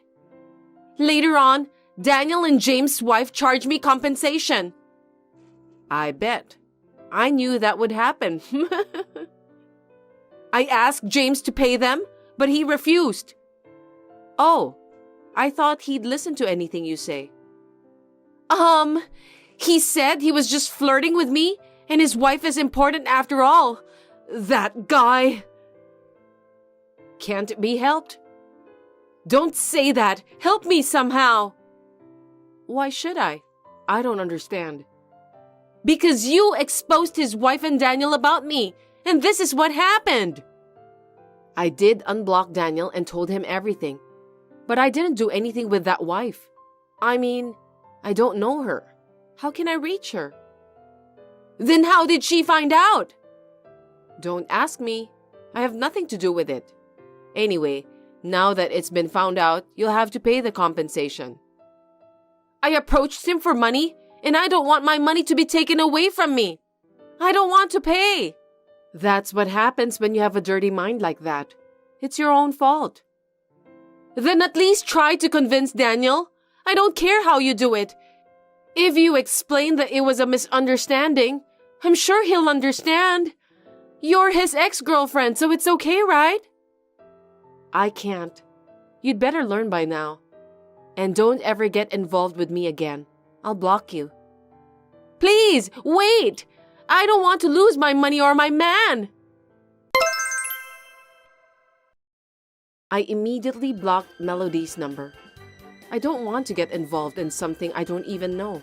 Later on, Daniel and James' wife charged me compensation. I bet. I knew that would happen. I asked James to pay them, but he refused. Oh, I thought he'd listen to anything you say. He said he was just flirting with me and his wife is important after all. That guy. Can't it be helped? Don't say that. Help me somehow. Why should I? I don't understand. Because you exposed his wife and Daniel about me, and this is what happened. I did unblock Daniel and told him everything, but I didn't do anything with that wife. I mean, I don't know her. How can I reach her? Then how did she find out? Don't ask me. I have nothing to do with it. Anyway, now that it's been found out, you'll have to pay the compensation. I approached him for money, and I don't want my money to be taken away from me. I don't want to pay. That's what happens when you have a dirty mind like that. It's your own fault. Then at least try to convince Daniel. I don't care how you do it. If you explain that it was a misunderstanding, I'm sure he'll understand. You're his ex-girlfriend, so it's okay, right? I can't. You'd better learn by now. And don't ever get involved with me again. I'll block you. Please, wait! I don't want to lose my money or my man! I immediately blocked Melody's number. I don't want to get involved in something I don't even know.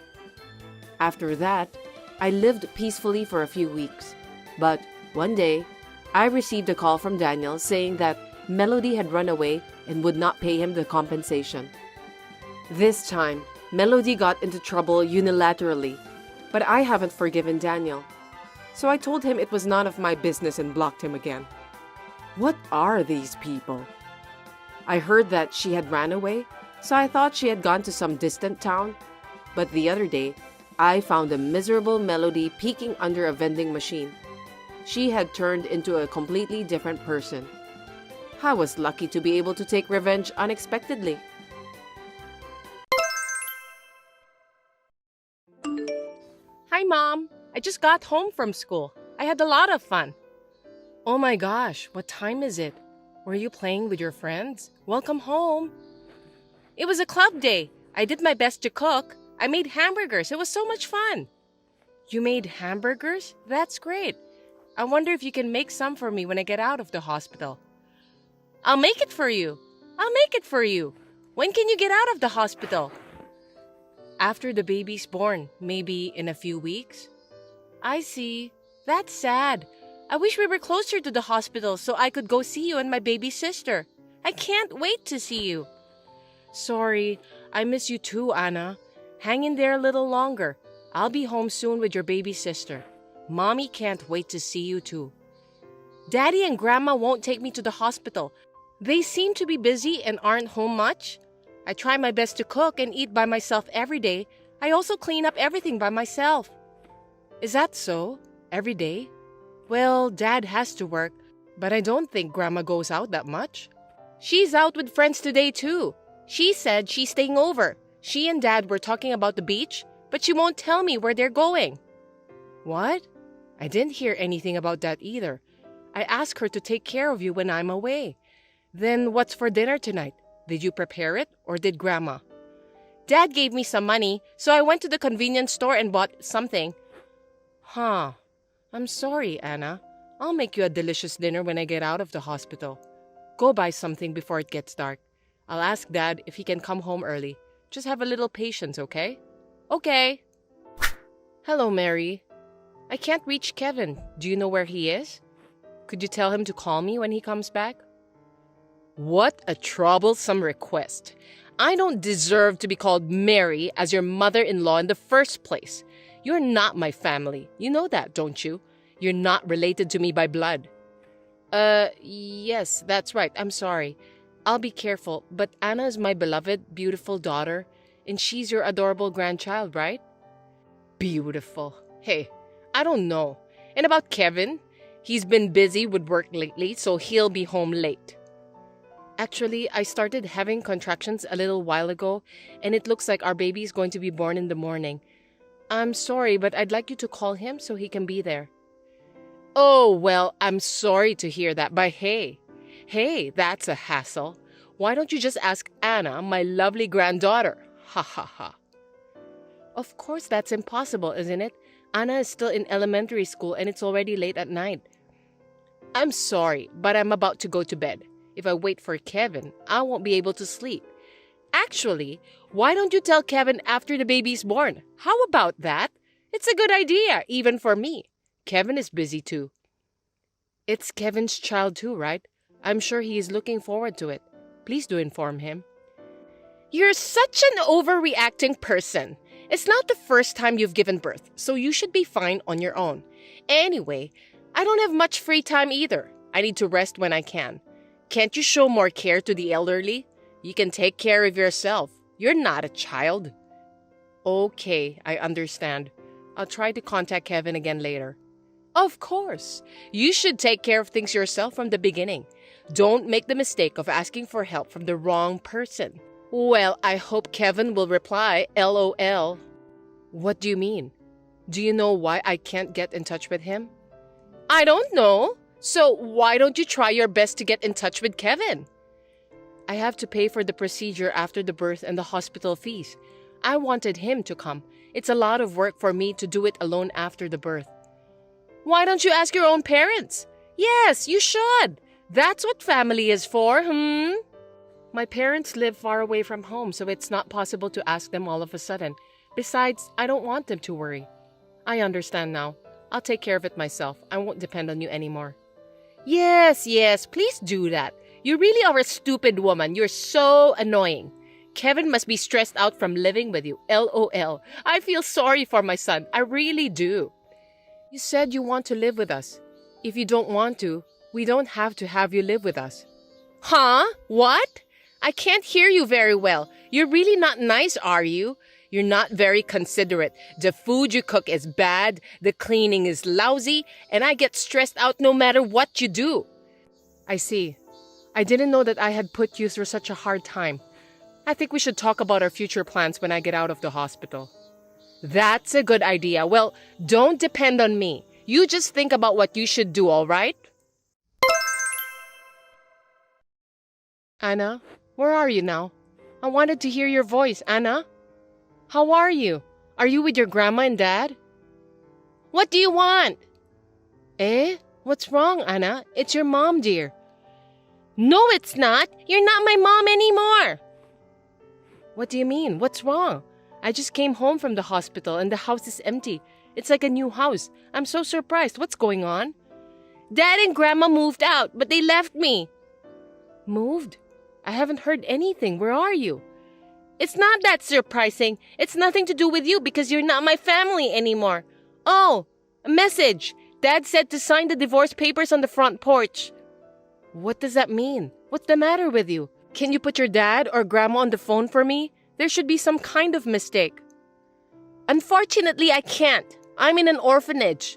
After that, I lived peacefully for a few weeks. But one day, I received a call from Daniel saying that Melody had run away and would not pay him the compensation. This time, Melody got into trouble unilaterally, but I haven't forgiven Daniel. So I told him it was none of my business and blocked him again. What are these people? I heard that she had ran away, so I thought she had gone to some distant town. But the other day, I found a miserable Melody peeking under a vending machine. She had turned into a completely different person. I was lucky to be able to take revenge unexpectedly. Hi, Mom. I just got home from school. I had a lot of fun. Oh my gosh, what time is it? Were you playing with your friends? Welcome home. It was a club day. I did my best to cook. I made hamburgers. It was so much fun. You made hamburgers? That's great. I wonder if you can make some for me when I get out of the hospital. I'll make it for you. I'll make it for you. When can you get out of the hospital? After the baby's born, maybe in a few weeks. I see. That's sad. I wish we were closer to the hospital so I could go see you and my baby sister. I can't wait to see you. Sorry, I miss you too, Anna. Hang in there a little longer. I'll be home soon with your baby sister. Mommy can't wait to see you too. Daddy and Grandma won't take me to the hospital. They seem to be busy and aren't home much. I try my best to cook and eat by myself every day. I also clean up everything by myself. Is that so? Every day? Well, Dad has to work, but I don't think Grandma goes out that much. She's out with friends today too. She said she's staying over. She and Dad were talking about the beach, but she won't tell me where they're going. What? I didn't hear anything about that either. I asked her to take care of you when I'm away. Then what's for dinner tonight? Did you prepare it or did Grandma? Dad gave me some money, so I went to the convenience store and bought something. Huh. I'm sorry, Anna. I'll make you a delicious dinner when I get out of the hospital. Go buy something before it gets dark. I'll ask Dad if he can come home early. Just have a little patience, okay? Okay. Hello, Mary. I can't reach Kevin. Do you know where he is? Could you tell him to call me when he comes back? What a troublesome request. I don't deserve to be called Mary as your mother-in-law in the first place. You're not my family. You know that, don't you? You're not related to me by blood. Yes, that's right. I'm sorry. I'll be careful, but Anna is my beloved, beautiful daughter, and she's your adorable grandchild, right? Beautiful. Hey, I don't know. And about Kevin? He's been busy with work lately, so he'll be home late. Actually, I started having contractions a little while ago, and it looks like our baby is going to be born in the morning. I'm sorry, but I'd like you to call him so he can be there. Oh, well, I'm sorry to hear that, but hey, that's a hassle. Why don't you just ask Anna, my lovely granddaughter? Ha ha ha. Of course, that's impossible, isn't it? Anna is still in elementary school and it's already late at night. I'm sorry, but I'm about to go to bed. If I wait for Kevin, I won't be able to sleep. Actually, why don't you tell Kevin after the baby's born? How about that? It's a good idea, even for me. Kevin is busy too. It's Kevin's child too, right? I'm sure he is looking forward to it. Please do inform him. You're such an overreacting person. It's not the first time you've given birth, so you should be fine on your own. Anyway, I don't have much free time either. I need to rest when I can. Can't you show more care to the elderly? You can take care of yourself. You're not a child. Okay, I understand. I'll try to contact Kevin again later. Of course. You should take care of things yourself from the beginning. Don't make the mistake of asking for help from the wrong person. Well, I hope Kevin will reply, LOL. What do you mean? Do you know why I can't get in touch with him? I don't know. So why don't you try your best to get in touch with Kevin? I have to pay for the procedure after the birth and the hospital fees. I wanted him to come. It's a lot of work for me to do it alone after the birth. Why don't you ask your own parents? Yes, you should. That's what family is for, My parents live far away from home, so it's not possible to ask them all of a sudden. Besides, I don't want them to worry. I understand now. I'll take care of it myself. I won't depend on you anymore. Yes, please do that. You really are a stupid woman. You're so annoying. Kevin must be stressed out from living with you. LOL. I feel sorry for my son. I really do. You said you want to live with us. If you don't want to, we don't have to have you live with us. Huh? What? I can't hear you very well. You're really not nice, are you? You're not very considerate. The food you cook is bad, the cleaning is lousy, and I get stressed out no matter what you do. I see. I didn't know that I had put you through such a hard time. I think we should talk about our future plans when I get out of the hospital. That's a good idea. Well, don't depend on me. You just think about what you should do, all right? Anna, where are you now? I wanted to hear your voice, Anna. How are you? Are you with your grandma and dad? What do you want? What's wrong, Anna? It's your mom, dear. No, it's not. You're not my mom anymore. What do you mean? What's wrong? I just came home from the hospital and the house is empty. It's like a new house. I'm so surprised. What's going on? Dad and Grandma moved out, but they left me. Moved? I haven't heard anything. Where are you? It's not that surprising. It's nothing to do with you because you're not my family anymore. Oh, a message. Dad said to sign the divorce papers on the front porch. What does that mean? What's the matter with you? Can you put your dad or grandma on the phone for me? There should be some kind of mistake. Unfortunately, I can't. I'm in an orphanage.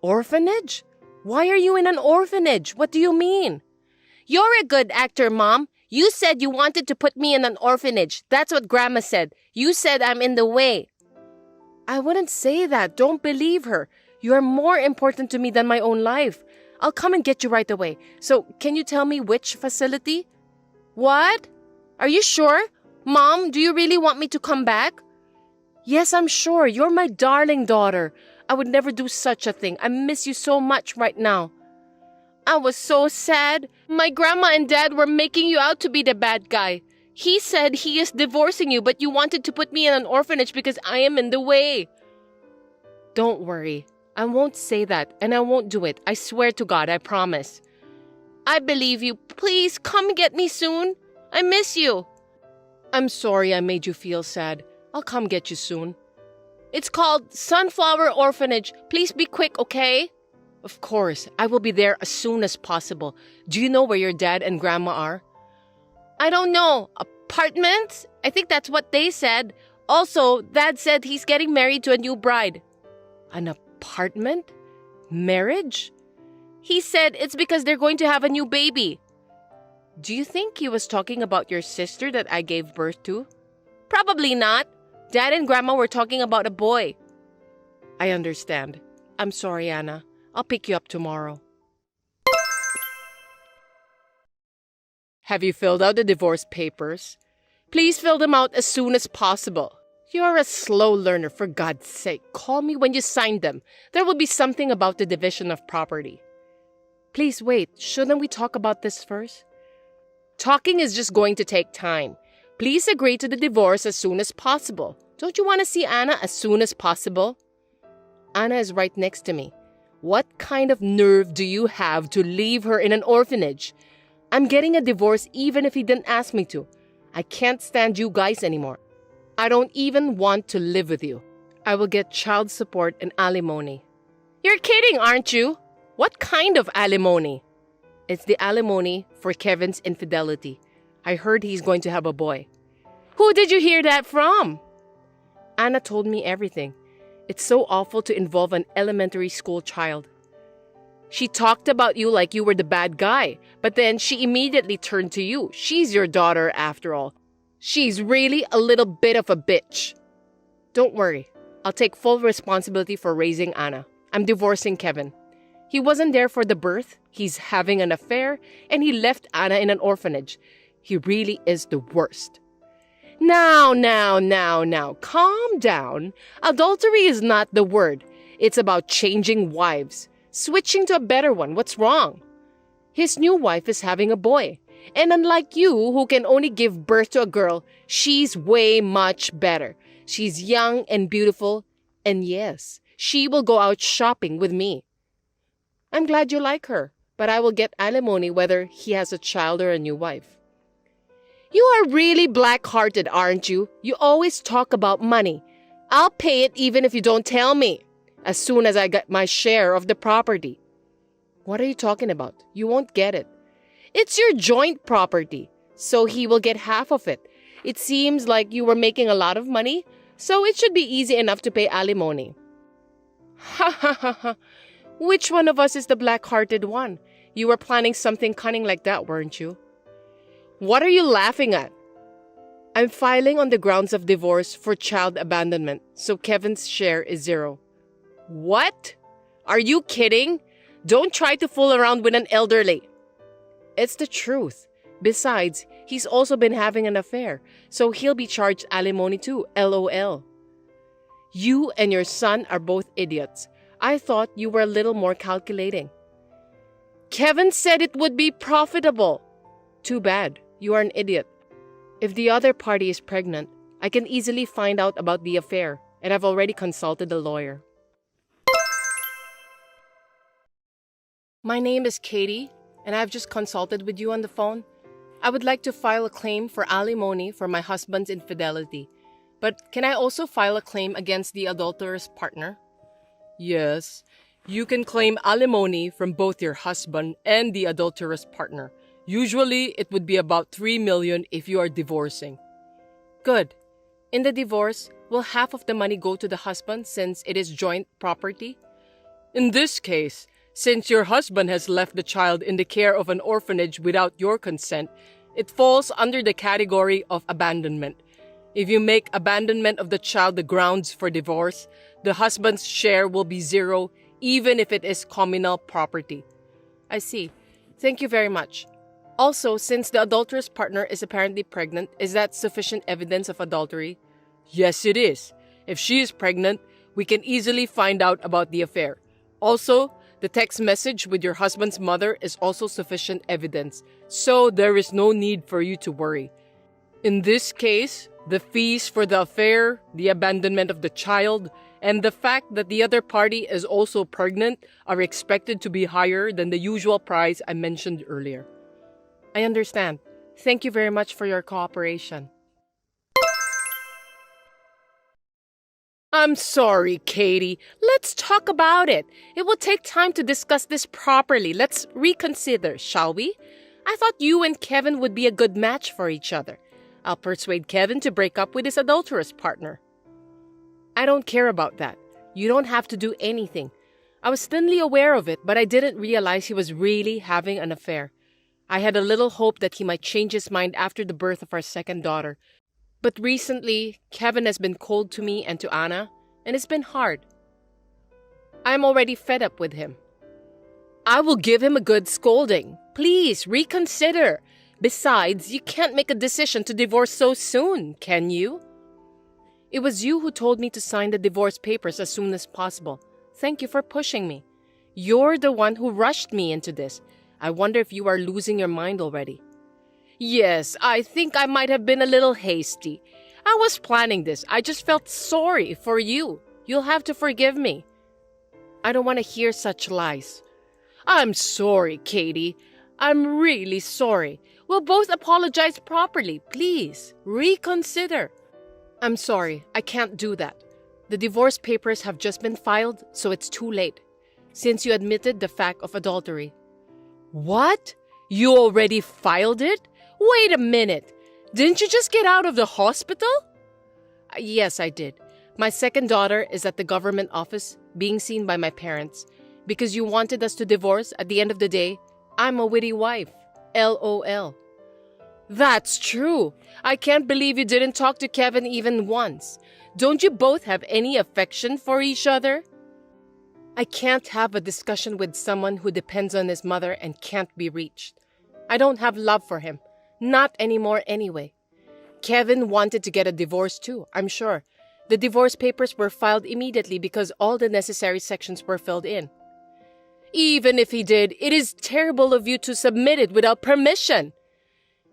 Orphanage? Why are you in an orphanage? What do you mean? You're a good actor, Mom. You said you wanted to put me in an orphanage. That's what Grandma said. You said I'm in the way. I wouldn't say that. Don't believe her. You are more important to me than my own life. I'll come and get you right away. So, can you tell me which facility? What? Are you sure? Mom, do you really want me to come back? Yes, I'm sure. You're my darling daughter. I would never do such a thing. I miss you so much right now. I was so sad. My grandma and dad were making you out to be the bad guy. He said he is divorcing you, but you wanted to put me in an orphanage because I am in the way. Don't worry. I won't say that, and I won't do it. I swear to God, I promise. I believe you. Please come get me soon. I miss you. I'm sorry I made you feel sad. I'll come get you soon. It's called Sunflower Orphanage. Please be quick, okay? Of course, I will be there as soon as possible. Do you know where your dad and grandma are? I don't know. Apartments? I think that's what they said. Also, Dad said he's getting married to a new bride. An apartment? Marriage? He said it's because they're going to have a new baby. Do you think he was talking about your sister that I gave birth to? Probably not. Dad and Grandma were talking about a boy. I understand. I'm sorry, Anna. I'll pick you up tomorrow. Have you filled out the divorce papers? Please fill them out as soon as possible. You're a slow learner, for God's sake. Call me when you sign them. There will be something about the division of property. Please wait. Shouldn't we talk about this first? Talking is just going to take time. Please agree to the divorce as soon as possible. Don't you want to see Anna as soon as possible? Anna is right next to me. What kind of nerve do you have to leave her in an orphanage? I'm getting a divorce even if he didn't ask me to. I can't stand you guys anymore. I don't even want to live with you. I will get child support and alimony. You're kidding, aren't you? What kind of alimony? It's the alimony for Kevin's infidelity. I heard he's going to have a boy. Who did you hear that from? Anna told me everything. It's so awful to involve an elementary school child. She talked about you like you were the bad guy, but then she immediately turned to you. She's your daughter after all. She's really a little bit of a bitch. Don't worry. I'll take full responsibility for raising Anna. I'm divorcing Kevin. He wasn't there for the birth. He's having an affair, and he left Anna in an orphanage. He really is the worst. Now, calm down. Adultery is not the word. It's about changing wives, switching to a better one. What's wrong? His new wife is having a boy. And unlike you, who can only give birth to a girl, she's way much better. She's young and beautiful. And yes, she will go out shopping with me. I'm glad you like her, but I will get alimony whether he has a child or a new wife. You are really black-hearted, aren't you? You always talk about money. I'll pay it even if you don't tell me, as soon as I get my share of the property. What are you talking about? You won't get it. It's your joint property, so he will get half of it. It seems like you were making a lot of money, so it should be easy enough to pay alimony. Ha ha ha ha. Which one of us is the black-hearted one? You were planning something cunning like that, weren't you? What are you laughing at? I'm filing on the grounds of divorce for child abandonment, so Kevin's share is 0. What? Are you kidding? Don't try to fool around with an elderly. It's the truth. Besides, he's also been having an affair, so he'll be charged alimony too, LOL. You and your son are both idiots. I thought you were a little more calculating. Kevin said it would be profitable. Too bad. You are an idiot. If the other party is pregnant, I can easily find out about the affair, and I've already consulted a lawyer. My name is Katie, and I've just consulted with you on the phone. I would like to file a claim for alimony for my husband's infidelity. But can I also file a claim against the adulterous partner? Yes, you can claim alimony from both your husband and the adulterous partner. Usually, it would be about $3 million if you are divorcing. Good. In the divorce, will half of the money go to the husband since it is joint property? In this case, since your husband has left the child in the care of an orphanage without your consent, it falls under the category of abandonment. If you make abandonment of the child the grounds for divorce, the husband's share will be zero, even if it is communal property. I see. Thank you very much. Also, since the adulterous partner is apparently pregnant, is that sufficient evidence of adultery? Yes, it is. If she is pregnant, we can easily find out about the affair. Also, the text message with your husband's mother is also sufficient evidence, so there is no need for you to worry. In this case, the fees for the affair, the abandonment of the child, and the fact that the other party is also pregnant are expected to be higher than the usual price I mentioned earlier. I understand. Thank you very much for your cooperation. I'm sorry, Katie. Let's talk about it. It will take time to discuss this properly. Let's reconsider, shall we? I thought you and Kevin would be a good match for each other. I'll persuade Kevin to break up with his adulterous partner. I don't care about that. You don't have to do anything. I was thinly aware of it, but I didn't realize he was really having an affair. I had a little hope that he might change his mind after the birth of our second daughter. But recently, Kevin has been cold to me and to Anna, and it's been hard. I'm already fed up with him. I will give him a good scolding. Please, reconsider. Besides, you can't make a decision to divorce so soon, can you? It was you who told me to sign the divorce papers as soon as possible. Thank you for pushing me. You're the one who rushed me into this. I wonder if you are losing your mind already. Yes, I think I might have been a little hasty. I was planning this. I just felt sorry for you. You'll have to forgive me. I don't want to hear such lies. I'm sorry, Katie. I'm really sorry. We'll both apologize properly. Please, reconsider. I'm sorry. I can't do that. The divorce papers have just been filed, so it's too late, since you admitted the fact of adultery. What? You already filed it? Wait a minute. Didn't you just get out of the hospital? Yes, I did. My second daughter is at the government office being seen by my parents. Because you wanted us to divorce, at the end of the day, I'm a witty wife. LOL. That's true. I can't believe you didn't talk to Kevin even once. Don't you both have any affection for each other? I can't have a discussion with someone who depends on his mother and can't be reached. I don't have love for him. Not anymore anyway. Kevin wanted to get a divorce too, I'm sure. The divorce papers were filed immediately because all the necessary sections were filled in. Even if he did, it is terrible of you to submit it without permission.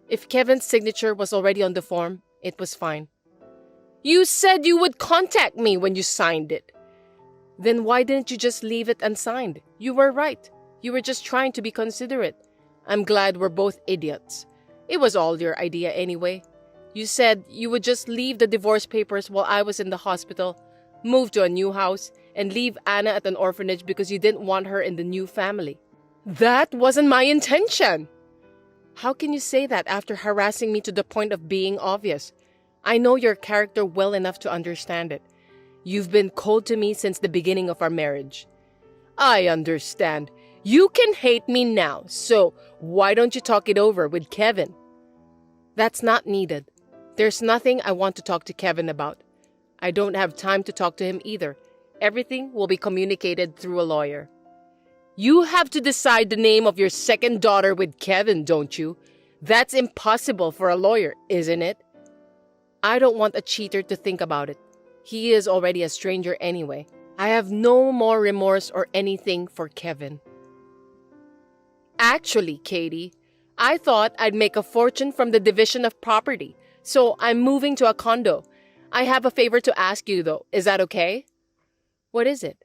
If Kevin's signature was already on the form, it was fine. You said you would contact me when you signed it. Then why didn't you just leave it unsigned? You were right. You were just trying to be considerate. I'm glad we're both idiots. It was all your idea anyway. You said you would just leave the divorce papers while I was in the hospital, move to a new house, and leave Anna at an orphanage because you didn't want her in the new family. That wasn't my intention. How can you say that after harassing me to the point of being obvious? I know your character well enough to understand it. You've been cold to me since the beginning of our marriage. I understand. You can hate me now, so why don't you talk it over with Kevin? That's not needed. There's nothing I want to talk to Kevin about. I don't have time to talk to him either. Everything will be communicated through a lawyer. You have to decide the name of your second daughter with Kevin, don't you? That's impossible for a lawyer, isn't it? I don't want a cheater to think about it. He is already a stranger anyway. I have no more remorse or anything for Kevin. Actually, Katie, I thought I'd make a fortune from the division of property, so I'm moving to a condo. I have a favor to ask you, though. Is that okay? What is it?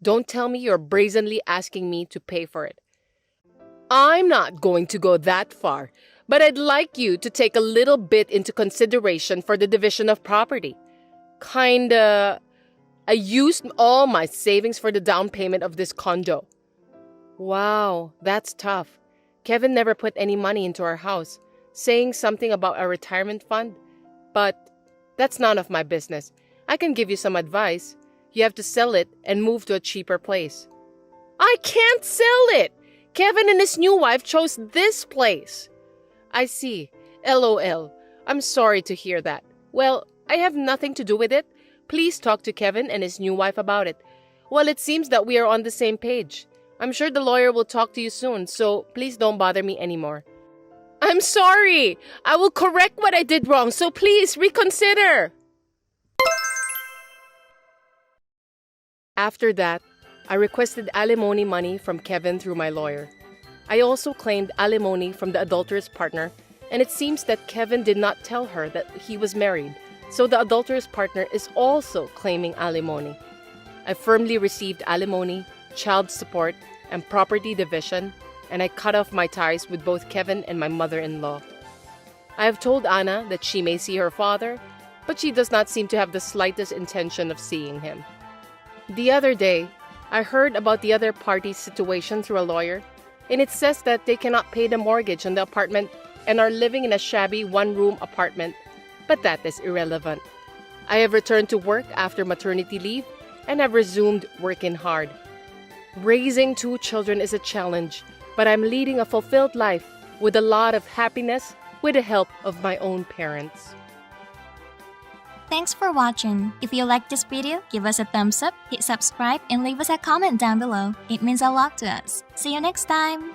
Don't tell me you're brazenly asking me to pay for it. I'm not going to go that far, but I'd like you to take a little bit into consideration for the division of property. I used all my savings for the down payment of this condo. Wow, that's tough. Kevin never put any money into our house, saying something about a retirement fund. But that's none of my business. I can give you some advice. You have to sell it and move to a cheaper place. I can't sell it! Kevin and his new wife chose this place. I see. LOL. I'm sorry to hear that. Well, I have nothing to do with it. Please talk to Kevin and his new wife about it. Well, it seems that we are on the same page. I'm sure the lawyer will talk to you soon, so please don't bother me anymore. I'm sorry. I will correct what I did wrong, so please reconsider. After that, I requested alimony money from Kevin through my lawyer. I also claimed alimony from the adulterous partner, and it seems that Kevin did not tell her that he was married, so the adulterous partner is also claiming alimony. I firmly received alimony, child support, and property division, and I cut off my ties with both Kevin and my mother-in-law. I have told Anna that she may see her father, but she does not seem to have the slightest intention of seeing him. The other day, I heard about the other party's situation through a lawyer, and it says that they cannot pay the mortgage on the apartment and are living in a shabby one-room apartment, but that is irrelevant. I have returned to work after maternity leave and have resumed working hard. Raising 2 children is a challenge, but I'm leading a fulfilled life with a lot of happiness with the help of my own parents. Thanks for watching. If you like this video, give us a thumbs up, hit subscribe, and leave us a comment down below. It means a lot to us. See you next time!